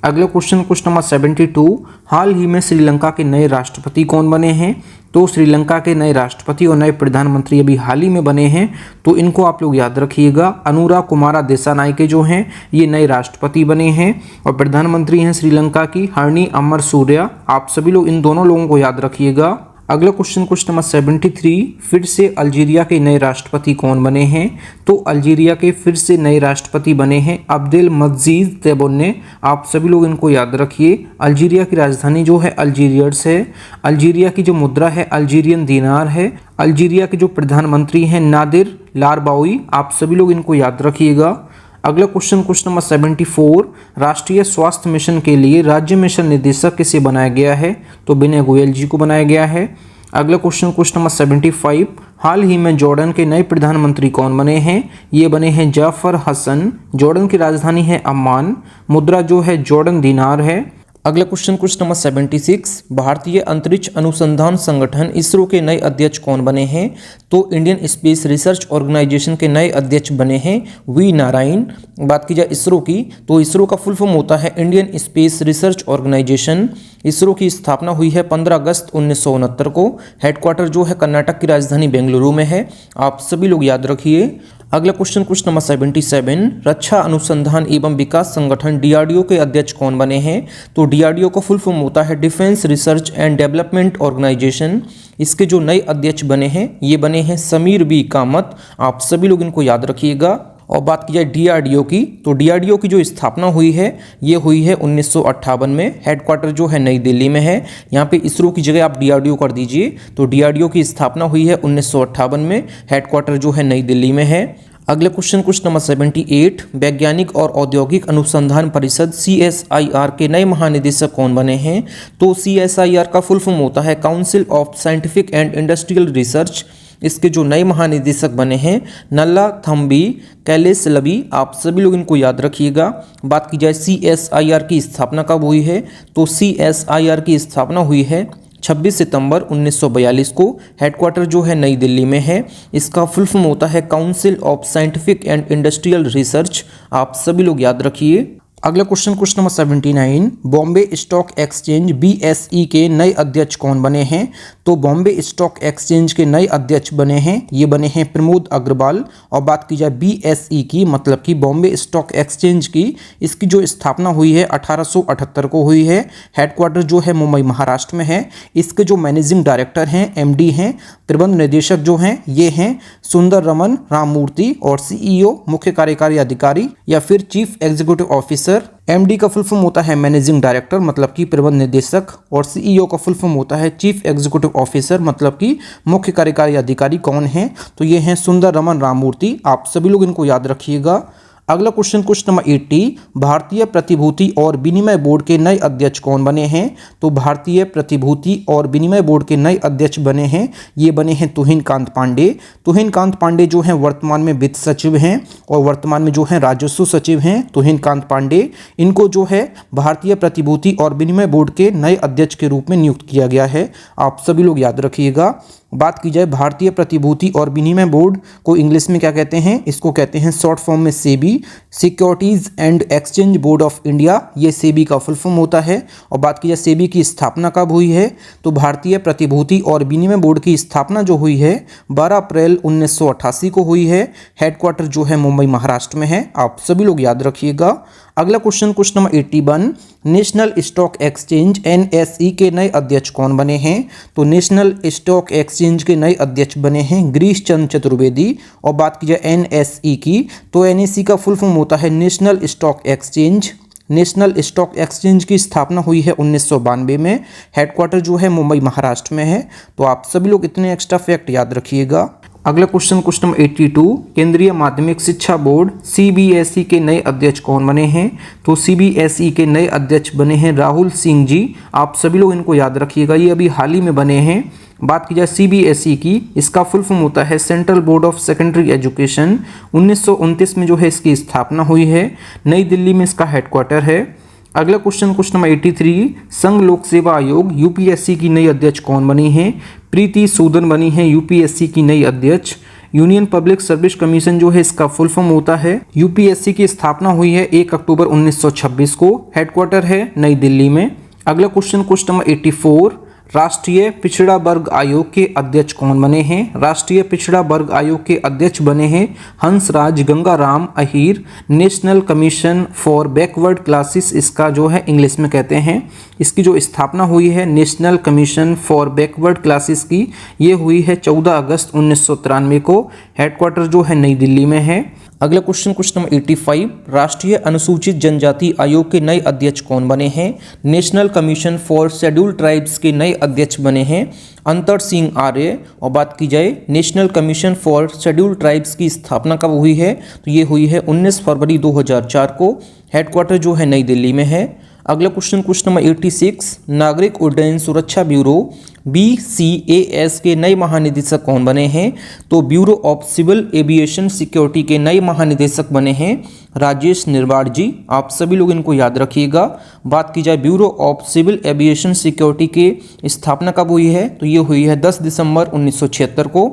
S1: अगला क्वेश्चन नंबर 72, हाल ही में श्रीलंका के नए राष्ट्रपति कौन बने हैं? तो श्रीलंका के नए राष्ट्रपति और नए प्रधानमंत्री अभी हाल ही में बने हैं, तो इनको आप लोग याद रखिएगा। अनुरा कुमारा देसानायके जो हैं ये नए राष्ट्रपति बने हैं, और प्रधानमंत्री हैं श्रीलंका की हरणी अमरसूर्या। आप सभी लोग इन दोनों लोगों को याद रखिएगा। अगला क्वेश्चन नंबर 73, फिर से अल्जीरिया के नए राष्ट्रपति कौन बने हैं? तो अल्जीरिया के फिर से नए राष्ट्रपति बने हैं अब्देल मजीद तेबोने। आप सभी लोग इनको याद रखिए। अल्जीरिया की राजधानी जो है अल्जीरियर्स है। अल्जीरिया की जो मुद्रा है अल्जीरियन दिनार है। अल्जीरिया के जो प्रधानमंत्री हैं नादिर लारबाउई। आप सभी लोग इनको याद रखिएगा। अगला क्वेश्चन नंबर 74, राष्ट्रीय स्वास्थ्य मिशन के लिए राज्य मिशन निदेशक किसे बनाया गया है? तो विनय गोयल जी को बनाया गया है। अगला क्वेश्चन नंबर 75, हाल ही में जॉर्डन के नए प्रधानमंत्री कौन बने हैं? ये बने हैं जाफर हसन। जॉर्डन की राजधानी है अम्मान, मुद्रा जो है जॉर्डन दिनार है। अगला क्वेश्चन नंबर 76, भारतीय अंतरिक्ष अनुसंधान संगठन इसरो के नए अध्यक्ष कौन बने हैं? तो इंडियन स्पेस रिसर्च ऑर्गेनाइजेशन के नए अध्यक्ष बने हैं वी नारायण। बात की जाए इसरो की, तो इसरो का फुल फॉर्म होता है Indian space research organisation. ISRO की स्थापना हुई है 15 अगस्त 1969 को, हेडक्वार्टर जो है कर्नाटक की राजधानी बेंगलुरु में है। आप सभी लोग याद रखिए। अगला क्वेश्चन नंबर 77, रक्षा अनुसंधान एवं विकास संगठन DRDO के अध्यक्ष कौन बने हैं? तो DRDO का फुल फॉर्म होता है defence research and development organisation. इसके जो नए अध्यक्ष बने हैं ये बने हैं समीर बी कामत। आप सभी लोग इनको याद रखिएगा। और बात की जाए DRDO की, तो DRDO की जो स्थापना हुई है ये हुई है 1958 में, हेडक्वार्टर जो है नई दिल्ली में है। यहाँ पे इसरो की जगह आप DRDO कर दीजिए। तो DRDO की स्थापना हुई है 1958 में, हेडक्वार्टर जो है नई दिल्ली में है। अगले क्वेश्चन नंबर 78, वैज्ञानिक और औद्योगिक अनुसंधान परिषद CSIR के नए महानिदेशक कौन बने हैं? तो CSIR का फुल फॉर्म होता है council of scientific and industrial research. इसके जो नए महानिदेशक बने हैं नल्ला थम्बी कैलेसलवी। आप सभी लोग इनको याद रखिएगा। बात की जाए CSIR की स्थापना कब हुई है? तो CSIR की स्थापना हुई है 26 सितंबर 1942 को, हेडक्वार्टर जो है नई दिल्ली में है। इसका फुल फॉर्म होता है council of scientific and industrial research. आप सभी लोग याद रखिए। अगला question number 79, Bombay stock exchange BSE के नए अध्यक्ष कौन बने हैं? तो बॉम्बे स्टॉक एक्सचेंज के नए अध्यक्ष बने हैं ये बने हैं प्रमोद अग्रवाल। और बात की जाए BSE की, मतलब कि बॉम्बे स्टॉक एक्सचेंज की, इसकी जो स्थापना हुई है 1878 को हुई है। हेडक्वार्टर जो है मुंबई महाराष्ट्र में है। इसके जो मैनेजिंग डायरेक्टर हैं MD हैं, प्रबंध निदेशक जो हैं ये हैं सुंदर रमन राममूर्ति, और CEO मुख्य कार्यकारी अधिकारी या फिर चीफ एग्जीक्यूटिव ऑफिसर। MD का फुल फॉर्म होता है मैनेजिंग डायरेक्टर, मतलब कि प्रबंध निदेशक, और CEO का फुल फॉर्म होता है चीफ एग्जीक्यूटिव ऑफिसर, मतलब कि मुख्य कार्यकारी अधिकारी कौन है? तो ये हैं सुंदर रमन राममूर्ति। आप सभी लोग इनको याद रखिएगा। अगला क्वेश्चन नंबर 80, भारतीय प्रतिभूति और विनिमय बोर्ड के नए अध्यक्ष कौन बने हैं? तो भारतीय प्रतिभूति और विनिमय बोर्ड के नए अध्यक्ष बने हैं, ये बने हैं तुहिन कांत पांडे। तुहिन कांत पांडे जो हैं वर्तमान में वित्त सचिव हैं और वर्तमान में जो हैं राजस्व सचिव हैं तुहिन कांत पांडे। इनको जो है भारतीय प्रतिभूति और विनिमय बोर्ड के नए अध्यक्ष के रूप में नियुक्त किया गया है, आप सभी लोग याद रखिएगा। बात की जाए भारतीय प्रतिभूति और विनिमय बोर्ड को इंग्लिश में क्या कहते हैं? इसको कहते हैं शॉर्ट फॉर्म में SEBI, securities and exchange board of India, ये सेबी का फुल फॉर्म होता है। और बात की जाए सेबी की स्थापना कब हुई है? तो भारतीय प्रतिभूति और विनिमय बोर्ड की स्थापना जो हुई है 12 अप्रैल 1988 को हुई है। हेडक्वार्टर जो है मुंबई महाराष्ट्र में है, आप सभी लोग याद रखिएगा। अगला question number 81, national stock exchange NSE के नए अध्यक्ष कौन बने हैं? तो नेशनल स्टॉक एक्सचेंज के नए अध्यक्ष बने हैं गिरीश चंद्र चतुर्वेदी। और बात की जाए NSE की, तो NSE का फुल फॉर्म होता है national stock exchange. National stock exchange की स्थापना हुई है 1992 में। हेडक्वार्टर जो है मुंबई महाराष्ट्र में है। तो आप सभी लोग इतने एक्स्ट्रा फैक्ट याद रखिएगा। अगला क्वेश्चन नंबर 82, केंद्रीय माध्यमिक शिक्षा बोर्ड CBSE के नए अध्यक्ष कौन बने हैं? तो CBSE के नए अध्यक्ष बने हैं राहुल सिंह जी, आप सभी लोग इनको याद रखिएगा, ये अभी हाल ही में बने हैं। बात की जाए CBSE की, इसका फुल फॉर्म होता है central board of secondary education. 1929 में जो है इसकी स्थापना हुई है, नई दिल्ली में इसका हेडक्वार्टर है। अगला क्वेश्चन नंबर 83, संघ लोक सेवा आयोग UPSC की नई अध्यक्ष कौन बनी है? प्रीति सूदन बनी है UPSC की नई अध्यक्ष। यूनियन पब्लिक सर्विस कमीशन जो है इसका फुल फॉर्म होता है। UPSC की स्थापना हुई है 1 अक्टूबर 1926 को, हेडक्वार्टर है नई दिल्ली में। अगला क्वेश्चन नंबर 84, राष्ट्रीय पिछड़ा वर्ग आयोग के अध्यक्ष कौन बने हैं? राष्ट्रीय पिछड़ा वर्ग आयोग के अध्यक्ष बने हैं Hansraj Gangaram Ahir. National commission for backward classes इसका जो है इंग्लिश में कहते हैं। इसकी जो स्थापना हुई है national commission for backward classes की, ये हुई है 14 अगस्त 1993 को। हेडक्वार्टर जो है नई दिल्ली में है। अगला क्वेश्चन नंबर 85, राष्ट्रीय अनुसूचित जनजाति आयोग के नए अध्यक्ष कौन बने हैं? National commission for scheduled tribes के नए अध्यक्ष बने हैं अंतर सिंह आर्य। और बात की जाए national commission for scheduled tribes की स्थापना कब हुई है? तो ये हुई है 19 फरवरी 2004 को। हेडक्वार्टर जो है नई दिल्ली में है। अगला क्वेश्चन नंबर 86, नागरिक उड्डयन सुरक्षा ब्यूरो BCAS के नए महानिदेशक कौन बने हैं? तो bureau of civil aviation security के नए महानिदेशक बने हैं राजेश निर्वाड़ जी, आप सभी लोग इनको याद रखिएगा। बात की जाए bureau of civil aviation security की स्थापना कब हुई है? तो ये हुई है 10 दिसंबर 1976 को।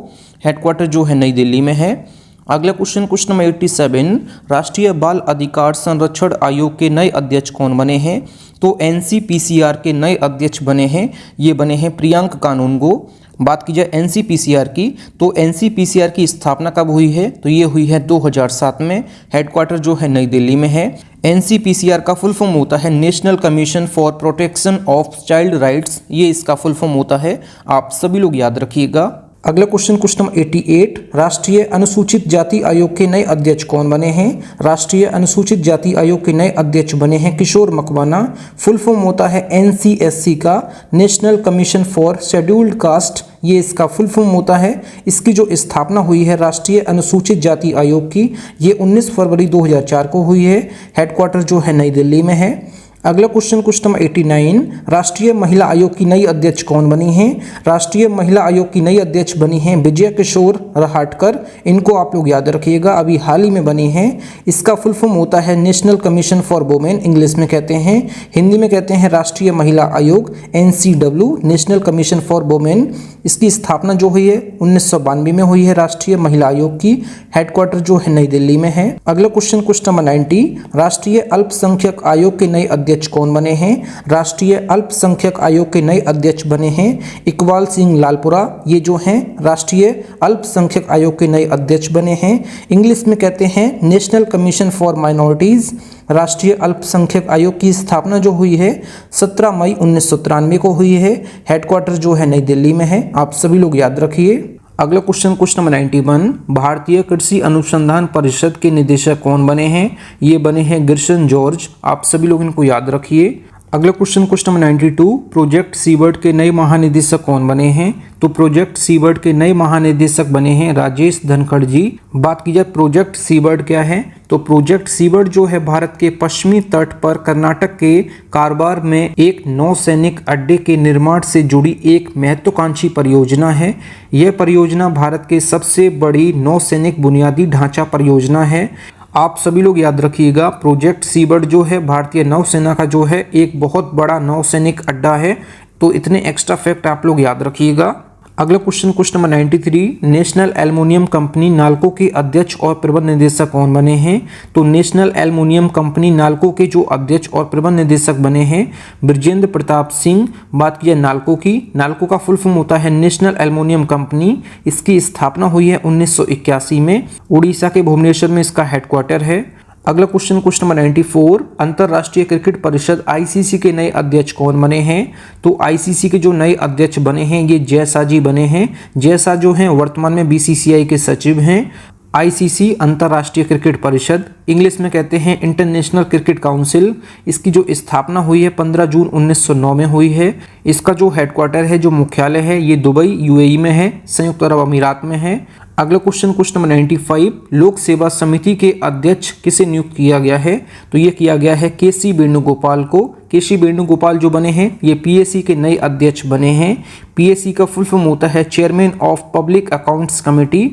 S1: हेडक्वार्टर जो है नई दिल्ली में है। अगला क्वेश्चन नंबर 87, राष्ट्रीय बाल अधिकार संरक्षण आयोग के नए अध्यक्ष कौन बने हैं? तो NCPCR के नए अध्यक्ष बने हैं, ये बने हैं प्रियांक कानूनगो। बात की जाए NCPCR की, तो NCPCR की स्थापना कब हुई है? तो ये हुई है 2007 में। हेडक्वार्टर जो है नई दिल्ली में है। NCPCR का फुल फॉर्म होता है national commission for protection of child rights, ये इसका फुल फॉर्म होता है, आप सभी लोग याद रखिएगा। अगला क्वेश्चन नंबर 88, राष्ट्रीय अनुसूचित जाति आयोग के नए अध्यक्ष कौन बने हैं? राष्ट्रीय अनुसूचित जाति आयोग के नए अध्यक्ष बने हैं किशोर मकवाना। फुल फॉर्म होता है NCSC का, national commission for scheduled caste, ये इसका फुल फॉर्म होता है। इसकी जो स्थापना हुई है राष्ट्रीय अनुसूचित जाति आयोग की, ये 19 फरवरी 2004 को हुई है। हेडक्वार्टर जो है नई दिल्ली में है। अगला क्वेश्चन नंबर 89, राष्ट्रीय महिला आयोग की नई अध्यक्ष कौन बनी हैं? राष्ट्रीय महिला आयोग की नई अध्यक्ष बनी हैं विजय किशोर रहाटकर, इनको आप लोग याद रखिएगा, अभी हाल ही में बनी हैं। इसका फुल फॉर्म होता है national commission for women, English में कहते हैं, हिंदी में कहते हैं राष्ट्रीय महिला आयोग NCW, national commission for women. इसकी स्थापना जो हुई है 1992 में हुई है राष्ट्रीय महिला आयोग की। हेडक्वार्टर जो है नई दिल्ली में है। अगला क्वेश्चन नंबर 90, राष्ट्रीय अल्पसंख्यक आयोग के नए अध्यक्ष कौन बने हैं? राष्ट्रीय अल्पसंख्यक आयोग के नए अध्यक्ष बने हैं इकबाल सिंह लालपुरा, ये जो हैं राष्ट्रीय अल्पसंख्यक आयोग के नए अध्यक्ष बने हैं। इंग्लिश में कहते हैं नेशनल कमीशन फॉर माइनॉरिटीज। राष्ट्रीय अल्पसंख्यक आयोग की स्थापना जो हुई है 17 मई 1993 को हुई है। हेडक्वार्टर जो है नई दिल्ली में है, आप सभी लोग याद रखिए। अगला क्वेश्चन नंबर 91, भारतीय कृषि अनुसंधान परिषद के निदेशक कौन बने हैं? ये बने हैं गिरशन जॉर्ज, आप सभी लोग इनको याद रखिए। अगला क्वेश्चन नंबर 92, प्रोजेक्ट सीबर्ड के नए महानिदेशक कौन बने हैं? तो प्रोजेक्ट सीबर्ड के नए महानिदेशक बने हैं राजेश धनखड़ जी। बात की जाए प्रोजेक्ट सीबर्ड क्या है, तो प्रोजेक्ट सीबर्ड जो है भारत के पश्चिमी तट पर कर्नाटक के कारवार में एक नौसैनिक अड्डे के निर्माण से जुड़ी एक महत्वाकांक्षी परियोजना है। यह परियोजना भारत के सबसे बड़ी नौसैनिक बुनियादी ढांचा परियोजना है। आप सभी लोग याद रखिएगा, प्रोजेक्ट सीबर्ड जो है भारतीय नौसेना का जो है एक बहुत बड़ा नौसैनिक अड्डा है। तो इतने एक्स्ट्रा फैक्ट आप लोग याद रखिएगा। अगला question number 93, national aluminium company NALCO के अध्यक्ष और प्रबंध निदेशक कौन बने हैं? तो नेशनल एल्युमिनियम कंपनी नालको के जो अध्यक्ष और प्रबंध निदेशक बने हैं ब्रजेंद्र प्रताप सिंह। बात की जाए नालको की, नालको का फुल फॉर्म होता है नेशनल एल्युमिनियम कंपनी। इसकी स्थापना हुई है 1981 में। उड़ीसा के भुवनेश्वर में इसका हेडक्वार्टर है। अगला क्वेश्चन नंबर 94, अंतर्राष्ट्रीय क्रिकेट परिषद आईसीसी के नए अध्यक्ष कौन बने हैं? तो आईसीसी के जो नए अध्यक्ष बने हैं ये जय शाह जी बने हैं। जय शाह जो हैं वर्तमान में बीसीसीआई के सचिव हैं। आईसीसी अंतर्राष्ट्रीय क्रिकेट परिषद, इंग्लिश में कहते हैं इंटरनेशनल क्रिकेट काउंसिल। इसकी जो स्थापना हुई है 15 जून 1909 में हुई है। इसका जो हेडक्वार्टर है, जो मुख्यालय है, ये दुबई यूएई में है, संयुक्त अरब अमीरात में है। अगला क्वेश्चन नंबर 95, लोक सेवा समिति के अध्यक्ष किसे नियुक्त किया गया है? तो ये किया गया है केसी वेणुगोपाल को। केसी वेणुगोपाल जो बने हैं ये पीएसी के नए अध्यक्ष बने हैं। पीएसी का फुल फॉर्म होता है chairman of public accounts committee.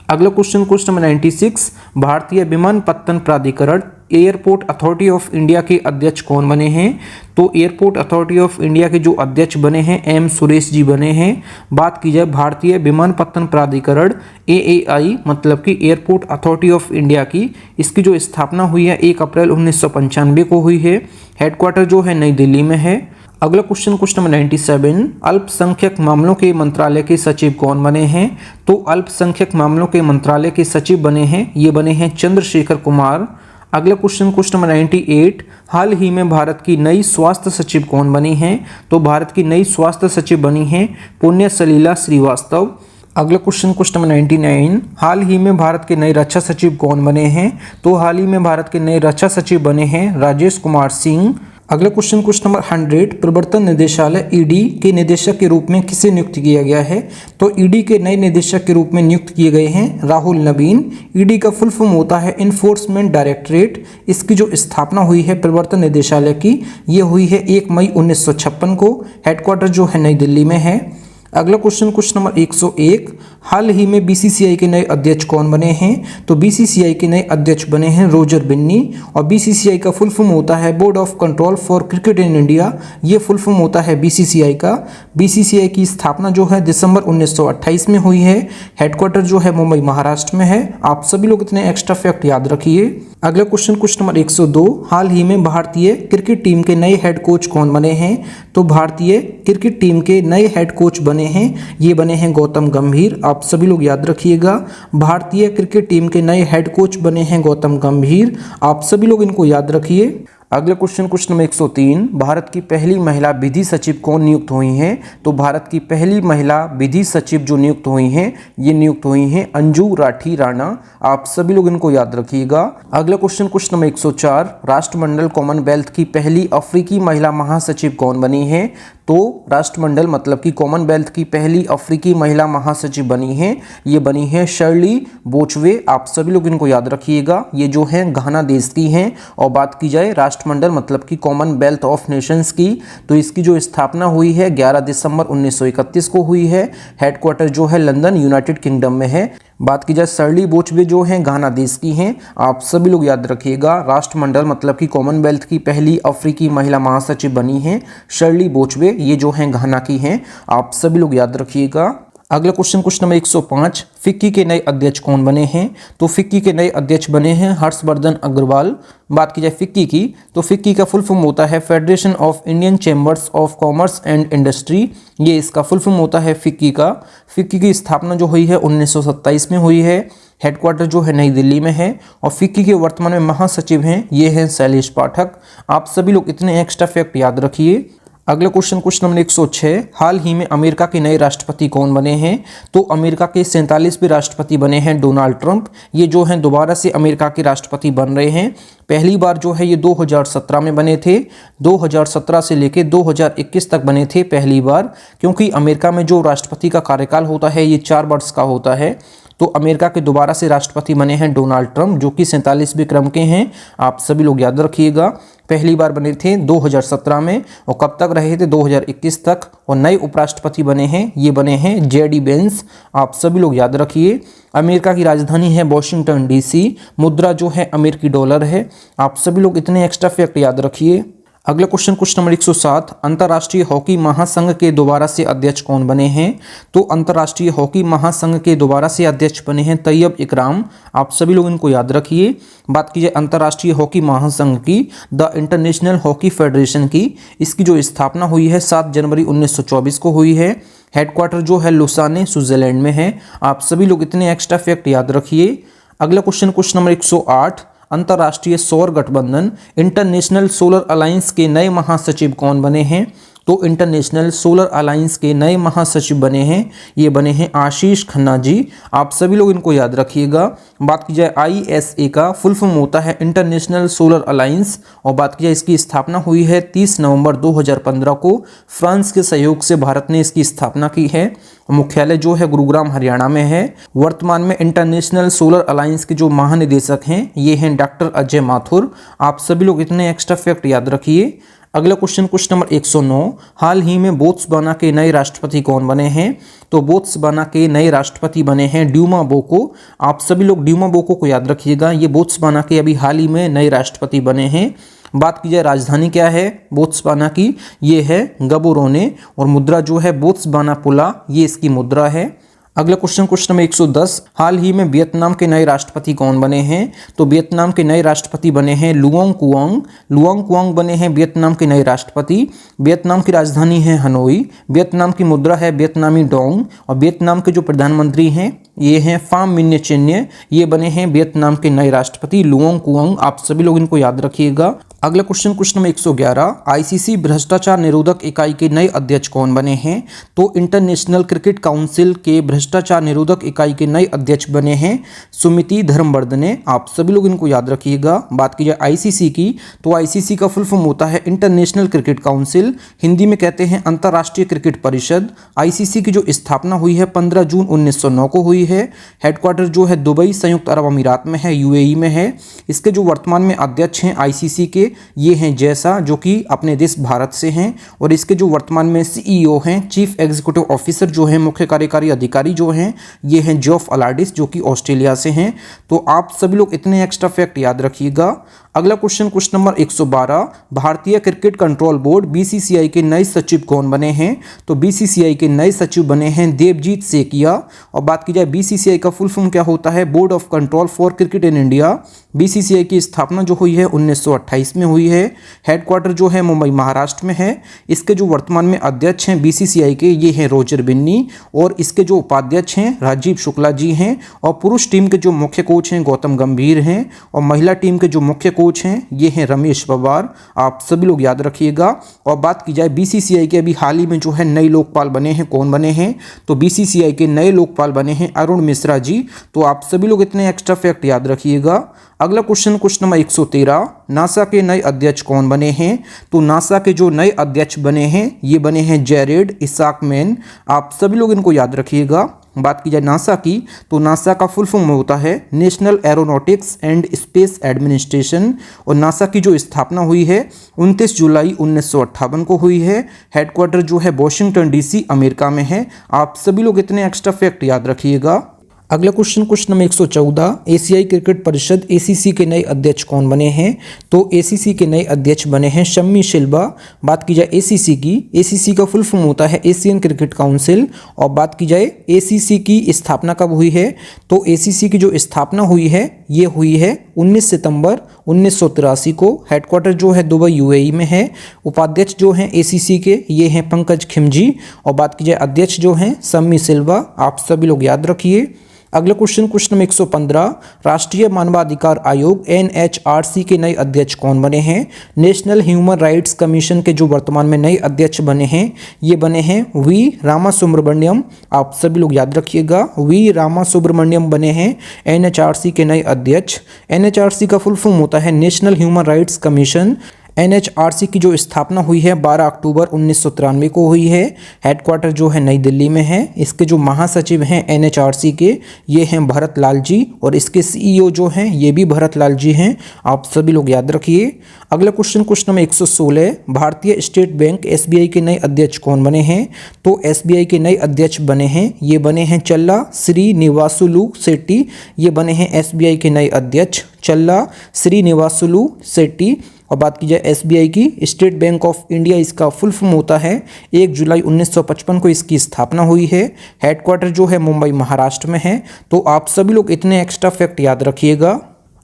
S1: अगला क्वेश्चन नंबर 96, भारतीय विमानपत्तन प्राधिकरण एयरपोर्ट अथॉरिटी ऑफ इंडिया के अध्यक्ष कौन बने हैं? तो एयरपोर्ट अथॉरिटी ऑफ इंडिया के जो अध्यक्ष बने हैं एम सुरेश जी बने हैं। बात की जाए भारतीय विमानपत्तन प्राधिकरण एएआई मतलब कि एयरपोर्ट अथॉरिटी ऑफ इंडिया की, इसकी जो स्थापना हुई है 1 अप्रैल 1995 को हुई है। हेडक्वार्टर जो है नई दिल्ली में है। अगला क्वेश्चन नंबर 97, अल्पसंख्यक मामलों के मंत्रालय के सचिव कौन बने हैं? तो अल्पसंख्यक मामलों के मंत्रालय के सचिव बने हैं, ये बने हैं चंद्रशेखर कुमार। अगला क्वेश्चन नंबर 98, हाल ही में भारत की नई स्वास्थ्य सचिव कौन बनी हैं? तो भारत की नई स्वास्थ्य सचिव बनी हैं पुण्य सलीला श्रीवास्तव। अगला क्वेश्चन नंबर 99, हाल ही में भारत के नए रक्षा सचिव कौन बने हैं? तो हाल ही में भारत के नए रक्षा सचिव बने हैं राजेश कुमार सिंह। अगला क्वेश्चन नंबर 100, प्रवर्तन निदेशालय ईडी के निदेशक के रूप में किसे नियुक्त किया गया है? तो ईडी के नए निदेशक के रूप में नियुक्त किए गए हैं राहुल नवीन। ईडी का फुल फॉर्म होता है इन्फोर्समेंट डायरेक्टरेट। इसकी जो स्थापना हुई है प्रवर्तन निदेशालय की, ये हुई है 1 मई 1956 को। हेडक्वार्टर जो है नई दिल्ली में है। अगला क्वेश्चन नंबर 101, हाल ही में बीसीसीआई के नए अध्यक्ष कौन बने हैं? तो बीसीसीआई के नए अध्यक्ष बने हैं रोजर बिन्नी। और बीसीसीआई का फुल फॉर्म होता है board of control for cricket in India. ये फुल फॉर्म होता है बीसीसीआई का। बीसीसीआई की स्थापना जो है दिसंबर 1928 में हुई है। हेडक्वार्टर जो है मुंबई महाराष्ट्र में है। आप सभी लोग इतने एक्स्ट्रा फैक्ट याद रखिए। अगला क्वेश्चन नंबर 102, हाल ही में भारतीय क्रिकेट टीम के नए हेड कोच कौन बने हैं? तो भारतीय क्रिकेट टीम के नए हेड कोच बने हैं, ये बने हैं गौतम गंभीर। आप सभी लोग याद रखिएगा, भारतीय क्रिकेट टीम के नए हेड कोच बने हैं गौतम गंभीर। आप सभी लोग इनको याद रखिए। अगला क्वेश्चन नंबर 103, भारत की पहली महिला विधि सचिव कौन नियुक्त हुई हैं? तो भारत की पहली महिला विधि सचिव जो नियुक्त हुई हैं, ये नियुक्त हुई हैं अंजू राठी राणा। आप सभी लोग इनको याद रखिएगा। अगला क्वेश्चन नंबर 104, राष्ट्रमंडल कॉमनवेल्थ की पहली अफ्रीकी महिला महासचिव कौन बनी है? तो राष्ट्रमंडल मतलब कि कॉमनवेल्थ की पहली अफ्रीकी महिला महासचिव बनी है, ये बनी है शर्ली बोचवे। आप सभी लोग इनको याद रखिएगा। ये जो है घाना देश की हैं। और बात की जाए राष्ट्रमंडल मतलब कि कॉमनवेल्थ ऑफ नेशंस की, तो इसकी जो स्थापना हुई है 11 दिसंबर 1931 को हुई है। हेडक्वार्टर जो है लंदन यूनाइटेड किंगडम में है। बात की जाए शर्ली बोचवे जो हैं घाना देश की हैं। आप सभी लोग याद रखिएगा, राष्ट्रमंडल मतलब कि कॉमनवेल्थ की पहली अफ्रीकी महिला महासचिव बनी हैं शर्ली बोचवे, ये जो हैं घाना की हैं। आप सभी लोग याद रखिएगा। अगला क्वेश्चन नंबर 105, फिक्की के नए अध्यक्ष कौन बने हैं? तो फिक्की के नए अध्यक्ष बने हैं हर्षवर्धन अग्रवाल। बात की जाए फिक्की की, तो फिक्की का फुल फॉर्म होता है federation of Indian chambers of commerce and industry. ये इसका फुल फॉर्म होता है फिक्की का। फिक्की की स्थापना जो हुई है 1927 में हुई है। हेडक्वार्टर जो है नई दिल्ली में है। और फिक्की के वर्तमान में महासचिव हैं ये हैं शैलेश पाठक। आप सभी लोग इतने एक्स्ट्रा फैक्ट याद रखिए। अगला क्वेश्चन नंबर 106, हाल ही में अमेरिका के नए राष्ट्रपति कौन बने हैं? तो अमेरिका के 47वें राष्ट्रपति बने हैं डोनाल्ड ट्रंप। ये जो हैं दोबारा से अमेरिका के राष्ट्रपति बन रहे हैं। पहली बार जो है ये 2017 में बने थे। 2017 से लेके 2021 तक बने थे पहली बार, क्योंकि अमेरिका में जो राष्ट्रपति का कार्यकाल होता है ये 4 वर्ष का होता है। तो अमेरिका के दोबारा से राष्ट्रपति बने हैं डोनाल्ड ट्रंप, जो कि 47वें क्रम के हैं। आप सभी लोग याद रखिएगा, पहली बार बने थे 2017 में, और कब तक रहे थे? 2021 तक। और नए उपराष्ट्रपति बने हैं, ये बने हैं जेडी वेंस। आप सभी लोग याद रखिए। अमेरिका की राजधानी है वॉशिंगटन डीसी। मुद्रा जो है अमेरिकी डॉलर है। आप सभी लोग इतने एक्स्ट्रा फैक्ट याद रखिए। अगला क्वेश्चन नंबर 107, अंतर्राष्ट्रीय हॉकी महासंघ के दोबारा से अध्यक्ष कौन बने हैं? तो अंतर्राष्ट्रीय हॉकी महासंघ के दोबारा से अध्यक्ष बने हैं तैयब इकराम। आप सभी लोग इनको याद रखिए। बात कीजिए अंतर्राष्ट्रीय हॉकी महासंघ की, द इंटरनेशनल हॉकी फेडरेशन की, इसकी जो स्थापना हुई है 7 जनवरी 1924 को हुई है। हेडक्वार्टर जो है लुसाने स्विट्जरलैंड में है। आप सभी लोग इतने एक्स्ट्रा फैक्ट याद रखिए। अगला क्वेश्चन नंबर 108, अंतर्राष्ट्रीय सौर गठबंधन इंटरनेशनल सोलर अलायंस के नए महासचिव कौन बने हैं? तो इंटरनेशनल सोलर अलायंस के नए महासचिव बने हैं, ये बने हैं आशीष खन्ना जी। आप सभी लोग इनको याद रखिएगा। बात की जाए ISA का फुल फॉर्म होता है इंटरनेशनल सोलर अलायंस, और बात की जाए इसकी स्थापना हुई है 30 नवंबर 2015 को। फ्रांस के सहयोग से भारत ने इसकी स्थापना की है। मुख्यालय जो है गुरुग्राम हरियाणा में है। वर्तमान में इंटरनेशनल सोलर अलायंस के जो महानिदेशक हैं ये हैं डॉक्टर अजय माथुर। आप सभी लोग इतने एक्स्ट्रा फैक्ट याद रखिए। अगला क्वेश्चन नंबर 109, हाल ही में बोत्सवाना के नए राष्ट्रपति कौन बने हैं? तो बोत्सवाना के नए राष्ट्रपति बने हैं ड्यूमा बोको। आप सभी लोग ड्यूमा बोको को याद रखिएगा। ये बोत्सवाना के अभी हाल ही में नए राष्ट्रपति बने हैं। बात की जाए राजधानी क्या है बोत्सवाना की, ये है गबोरोने, और मुद्रा जो है बोत्सवाना पुला, ये इसकी मुद्रा है। अगला क्वेश्चन नंबर 110, हाल ही में वियतनाम के नए राष्ट्रपति कौन बने हैं? तो वियतनाम के नए राष्ट्रपति बने हैं लुआंग कुआंग। लुआंग कुआंग बने हैं वियतनाम के नए राष्ट्रपति। वियतनाम की राजधानी है हनोई। वियतनाम की मुद्रा है वियतनामी डोंग, और वियतनाम के जो प्रधानमंत्री हैं ये हैं फाम मिन्य चिन्य। ये बने हैं वियतनाम के नए राष्ट्रपति लुआंग कुआंग। आप सभी लोग इनको याद रखिएगा। अगला क्वेश्चन नंबर 111, ICC भ्रष्टाचार निरोधक इकाई के नए अध्यक्ष कौन बने हैं? तो इंटरनेशनल क्रिकेट काउंसिल के भ्रष्टाचार निरोधक इकाई के नए अध्यक्ष बने हैं सुमिति धर्मवर्धने। आप सभी लोग इनको याद रखिएगा। बात की जाए ICC की, तो ICC का फुल फॉर्म होता है इंटरनेशनल क्रिकेट काउंसिल, हिंदी में कहते हैं अंतर्राष्ट्रीय क्रिकेट परिषद। ICC की जो स्थापना हुई है 15 जून 1909 को हुई है। हेडक्वार्टर जो है दुबई संयुक्त अरब अमीरात में है, UAE में है। इसके जो वर्तमान में अध्यक्ष हैं ICC के, ये हैं जैसा, जो कि अपने देश भारत से हैं। और इसके जो वर्तमान में CEO हैं, चीफ एग्जीक्यूटिव ऑफिसर जो हैं, मुख्य कार्यकारी अधिकारी जो हैं, ये हैं जॉफ अलाडिस, जो कि ऑस्ट्रेलिया से हैं। तो आप सभी लोग इतने एक्स्ट्रा फैक्ट याद रखिएगा। अगला क्वेश्चन नंबर 112, भारतीय क्रिकेट कंट्रोल बोर्ड BCCI के नए सचिव कौन बने हैं? तो BCCI के नए सचिव बने हैं देवजीत सेकिया। और बात की जाए BCCI का फुल फॉर्म क्या होता है, board of control for cricket in India. BCCI की स्थापना जो हुई है 1928 में हुई है। हेडक्वार्टर जो है मुंबई महाराष्ट्र में है। इसके जो वर्तमान में अध्यक्ष हैं BCCI के, ये हैं रोजर बिन्नी, और इसके जो उपाध्यक्ष हैं राजीव शुक्ला जी हैं। और पुरुष टीम के जो मुख्य कोच हैं गौतम गंभीर हैं, और महिला टीम के जो मुख्य कोच हैं ये हैं रमेश पवार। आप सभी लोग याद रखिएगा। और बात की जाए BCCI के अभी हाल ही में जो है नए लोकपाल बने हैं, कौन बने हैं? तो BCCI के नए लोकपाल बने हैं अरुण मिश्रा जी। तो आप सभी लोग इतने एक्स्ट्रा फैक्ट याद रखिएगा। अगला क्वेश्चन नंबर 113, नासा के नए अध्यक्ष कौन बने हैं? तो नासा के जो नए अध्यक्ष बने हैं ये बने हैं जेरेड इसाकमैन। आप सभी लोग इनको याद रखिएगा। बात की जाए नासा की, तो नासा का फुल फॉर्म होता है national aeronautics and space administration. और नासा की जो स्थापना हुई है 29 जुलाई 1958 को हुई है। हेडक्वार्टर जो है वॉशिंगटन DC अमेरिका में है। आप सभी लोग इतने एक्स्ट्रा फैक्ट याद रखिएगा। अगला क्वेश्चन नंबर 114, एशियाई क्रिकेट परिषद ACC के नए अध्यक्ष कौन बने हैं? तो ACC के नए अध्यक्ष बने हैं शम्मी शिल्बा। बात की जाए ACC की, ACC का फुल फॉर्म होता है एशियन क्रिकेट काउंसिल। और बात की जाए ACC की स्थापना कब हुई है? तो ACC की जो स्थापना हुई है ये हुई है 19 सितंबर 1983 को। हेडक्वार्टर जो है दुबई UAE में है। उपाध्यक्ष जो हैं ACC के ये हैं पंकज खिमजी। और बात की जाए अध्यक्ष जो हैं शम्मी शिल्बा। आप सभी लोग याद रखिए। अगला क्वेश्चन नंबर 115, राष्ट्रीय मानवाधिकार आयोग NHRC के नए अध्यक्ष कौन बने हैं? नेशनल ह्यूमन राइट्स कमीशन के जो वर्तमान में नए अध्यक्ष बने हैं ये बने हैं वी रामासुब्रमण्यम। आप सभी लोग याद रखिएगा, वी रामासुब्रमण्यम बने हैं NHRC के नए अध्यक्ष। NHRC का फुल फॉर्म होता है national human rights commission. NHRC की जो स्थापना हुई है 12 अक्टूबर 1993 को हुई है। हेडक्वार्टर जो है नई दिल्ली में है। इसके जो महासचिव हैं NHRC के ये हैं भरत लाल जी और इसके CEO जो हैं ये भी भरत लाल जी हैं। आप सभी लोग याद रखिए। अगला क्वेश्चन नंबर 116, भारतीय स्टेट बैंक SBI के नए अध्यक्ष कौन बने हैं? तो SBI के नए अध्यक्ष बने हैं ये बने हैं चल्ला श्रीनिवासुलु शेट्टी। ये बने हैं SBI के नए अध्यक्ष चल्ला श्रीनिवासुलु शेट्टी। और बात की जाए SBI की, स्टेट बैंक ऑफ इंडिया इसका फुल फॉर्म होता है। 1 जुलाई 1955 को इसकी स्थापना हुई है। हेडक्वार्टर जो है मुंबई महाराष्ट्र में है। तो आप सभी लोग इतने एक्स्ट्रा फैक्ट याद रखिएगा।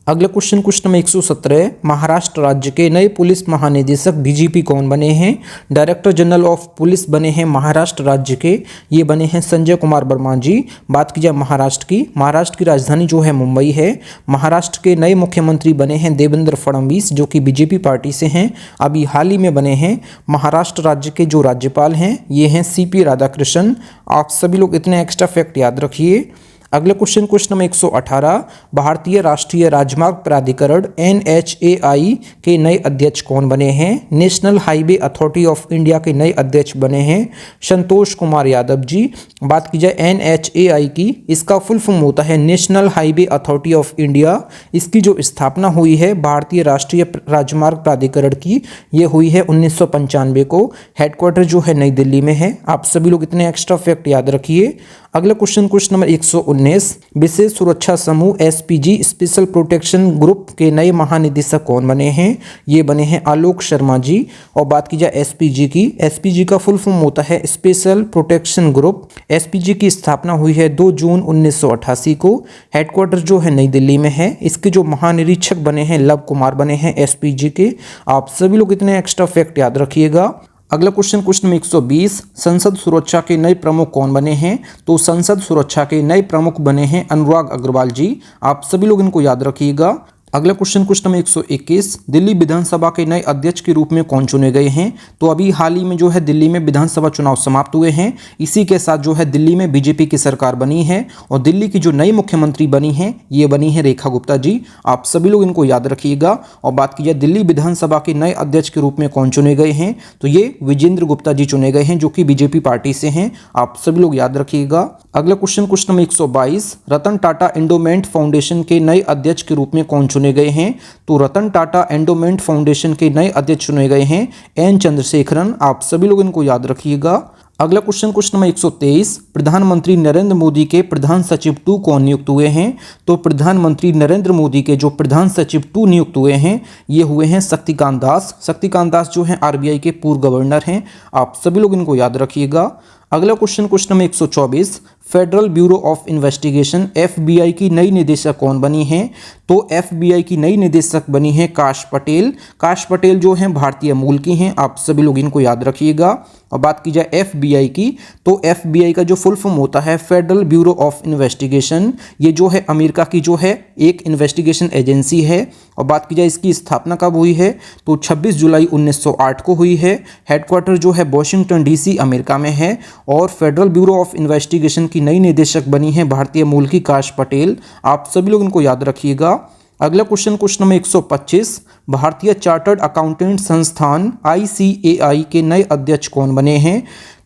S1: अगला क्वेश्चन नंबर 117, महाराष्ट्र राज्य के नए पुलिस महानिदेशक DGP कौन बने हैं? डायरेक्टर जनरल ऑफ पुलिस बने हैं महाराष्ट्र राज्य के, ये बने हैं संजय कुमार वर्मा जी। बात की जाए महाराष्ट्र की राजधानी जो है मुंबई है। महाराष्ट्र के नए मुख्यमंत्री बने हैं देवेंद्र फडणवीस जो कि BJP पार्टी से हैं, अभी हाल ही में बने हैं। महाराष्ट्र राज्य के जो राज्यपाल हैं ये हैं CP राधाकृष्णन। आप सभी लोग इतने एक्स्ट्रा फैक्ट याद रखिए। अगला क्वेश्चन नंबर 118, भारतीय राष्ट्रीय राजमार्ग प्राधिकरण NHAI के नए अध्यक्ष कौन बने हैं? National highway authority of India के नए अध्यक्ष बने हैं संतोष कुमार यादव जी। बात की जाए NHAI की, इसका फुल फॉर्म होता है national highway authority of India. इसकी जो स्थापना हुई है भारतीय राष्ट्रीय राजमार्ग प्राधिकरण की, ये हुई है 1995 को। हेडक्वार्टर जो है नई दिल्ली में है। आप सभी लोग इतने एक्स्ट्रा फैक्ट याद रखिए। अगला क्वेश्चन नंबर 119, विशेष सुरक्षा समूह SPG स्पेशल प्रोटेक्शन ग्रुप के नए महानिदेशक कौन बने हैं? ये बने हैं आलोक शर्मा जी। और बात की जाए SPG की, SPG का फुल फॉर्म होता है स्पेशल प्रोटेक्शन ग्रुप। SPG की स्थापना हुई है 2 जून 1988 को। हेडक्वार्टर जो है नई दिल्ली में है। इसके जो महानिरीक्षक बने हैं लव कुमार बने हैं SPG के। आप सभी लोग इतने एक्स्ट्रा फैक्ट याद रखिएगा। अगला क्वेश्चन नंबर 120, संसद सुरक्षा के नए प्रमुख कौन बने हैं? तो संसद सुरक्षा के नए प्रमुख बने हैं अनुराग अग्रवाल जी। आप सभी लोग इनको याद रखिएगा। अगला क्वेश्चन नंबर 121, दिल्ली विधानसभा के नए अध्यक्ष के रूप में कौन चुने गए हैं? तो अभी हाल ही में जो है दिल्ली में विधानसभा चुनाव समाप्त हुए हैं। इसी के साथ जो है दिल्ली में BJP की सरकार बनी है और दिल्ली की जो नई मुख्यमंत्री बनी है ये बनी है रेखा गुप्ता जी। आप सभी लोग इनको याद रखिएगा। और बात की जाए दिल्ली विधानसभा के नए अध्यक्ष के रूप में कौन चुने गए हैं? तो ये विजेंद्र गुप्ता जी चुने गए हैं जो कि BJP पार्टी से हैं। आप सभी लोग याद रखिएगा। अगला question number 122, Ratan Tata endowment foundation के नए अध्यक्ष के रूप में कौन चुने गए हैं? तो रतन टाटा एंडोमेंट फाउंडेशन के नए अध्यक्ष चुने गए हैं N चंद्रशेखरन। आप सभी लोग इनको याद रखिएगा। अगला क्वेश्चन नंबर 123, प्रधानमंत्री नरेंद्र मोदी के प्रधान सचिव 2 कौन नियुक्त हुए हैं? तो प्रधानमंत्री नरेंद्र मोदी के जो प्रधान सचिव 2 नियुक्त हुए हैं ये हुए हैं शक्तिकांत दास। शक्तिकांत दास जो हैं RBI के पूर्व गवर्नर हैं। आप सभी लोग इनको याद रखिएगा। अगला question number 124, federal bureau of investigation FBI की नई निदेशक कौन बनी हैं? तो FBI की नई निदेशक बनी है काश पटेल। काश पटेल जो हैं भारतीय मूल की हैं। आप सभी लोग इनको याद रखिएगा। और बात की जाए FBI की, तो FBI का जो फुल फॉर्म होता है फेडरल ब्यूरो ऑफ इन्वेस्टिगेशन। ये जो है अमेरिका की जो है एक इन्वेस्टिगेशन एजेंसी है। और बात की जाए इसकी स्थापना कब हुई है? तो 26 जुलाई 1908 को हुई है। हेडक्वार्टर जो है वॉशिंगटन DC अमेरिका में है। और फेडरल ब्यूरो ऑफ इन्वेस्टिगेशन की नई निदेशक बनी है भारतीय मूल की काश पटेल। आप सभी लोग इनको याद रखिएगा। अगला क्वेश्चन नंबर 125, भारतीय चार्टर्ड अकाउंटेंट संस्थान ICAI के नए अध्यक्ष कौन बने हैं?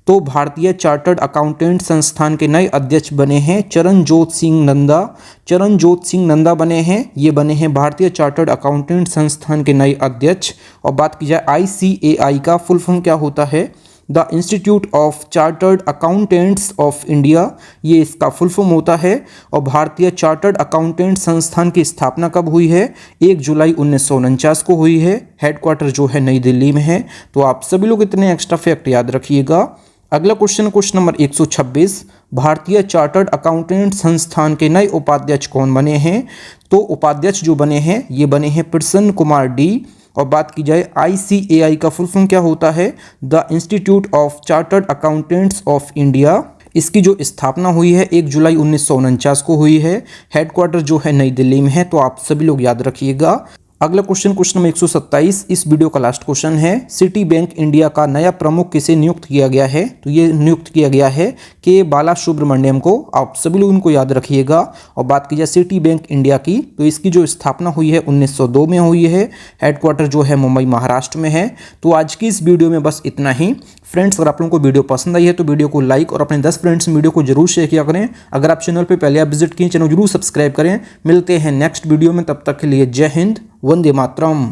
S1: तो भारतीय चार्टर्ड अकाउंटेंट संस्थान के नए अध्यक्ष बने हैं चरणजोत सिंह नंदा। चरणजोत सिंह नंदा बने हैं, ये बने हैं भारतीय चार्टर्ड अकाउंटेंट संस्थान के नए अध्यक्ष। और बात की जाए ICAI का फुल फॉर्म क्या होता है? The institute of chartered accountants of India, ये इसका फुल फॉर्म होता है। और भारतीय चार्टर्ड अकाउंटेंट संस्थान की स्थापना कब हुई है? 1 जुलाई 1949 को हुई है। हेडक्वार्टर जो है नई दिल्ली में है। तो आप सभी लोग इतने एक्स्ट्रा फैक्ट याद रखिएगा। अगला क्वेश्चन नंबर 126, भारतीय चार्टर्ड अकाउंटेंट संस्थान के नए उपाध्यक्ष कौन बने हैं? तो उपाध्यक्ष जो बने हैं ये बने हैं प्रसन्न कुमार D। और बात की जाए ICAI का फुल फॉर्म क्या होता है? The institute of chartered accountants of India. इसकी जो स्थापना हुई है 1 जुलाई 1949 को हुई है। हेडक्वार्टर जो है नई दिल्ली में है, तो आप सभी लोग याद रखिएगा। अगला क्वेश्चन नंबर 127 इस वीडियो का लास्ट क्वेश्चन है। सिटी बैंक इंडिया का नया प्रमुख किसे नियुक्त किया गया है? तो ये नियुक्त किया गया है के बाला सुब्रमण्यम को। आप सभी लोग इनको याद रखिएगा। और बात की जाए सिटी बैंक इंडिया की, तो इसकी जो स्थापना हुई है 1902 में हुई है। हेडक्वार्टर जो है मुंबई महाराष्ट्र में है। तो आज की इस वीडियो में बस इतना ही। फ्रेंड्स, अगर आप लोगों को वीडियो पसंद आई है तो वीडियो को लाइक और अपने 10 फ्रेंड्स में वीडियो को जरूर शेयर किया करें। अगर आप चैनल पर पहले आप विजिट किए, चैनल जरूर सब्सक्राइब करें। मिलते हैं नेक्स्ट वीडियो में, तब तक के लिए जय हिंद, वंदे मातरम।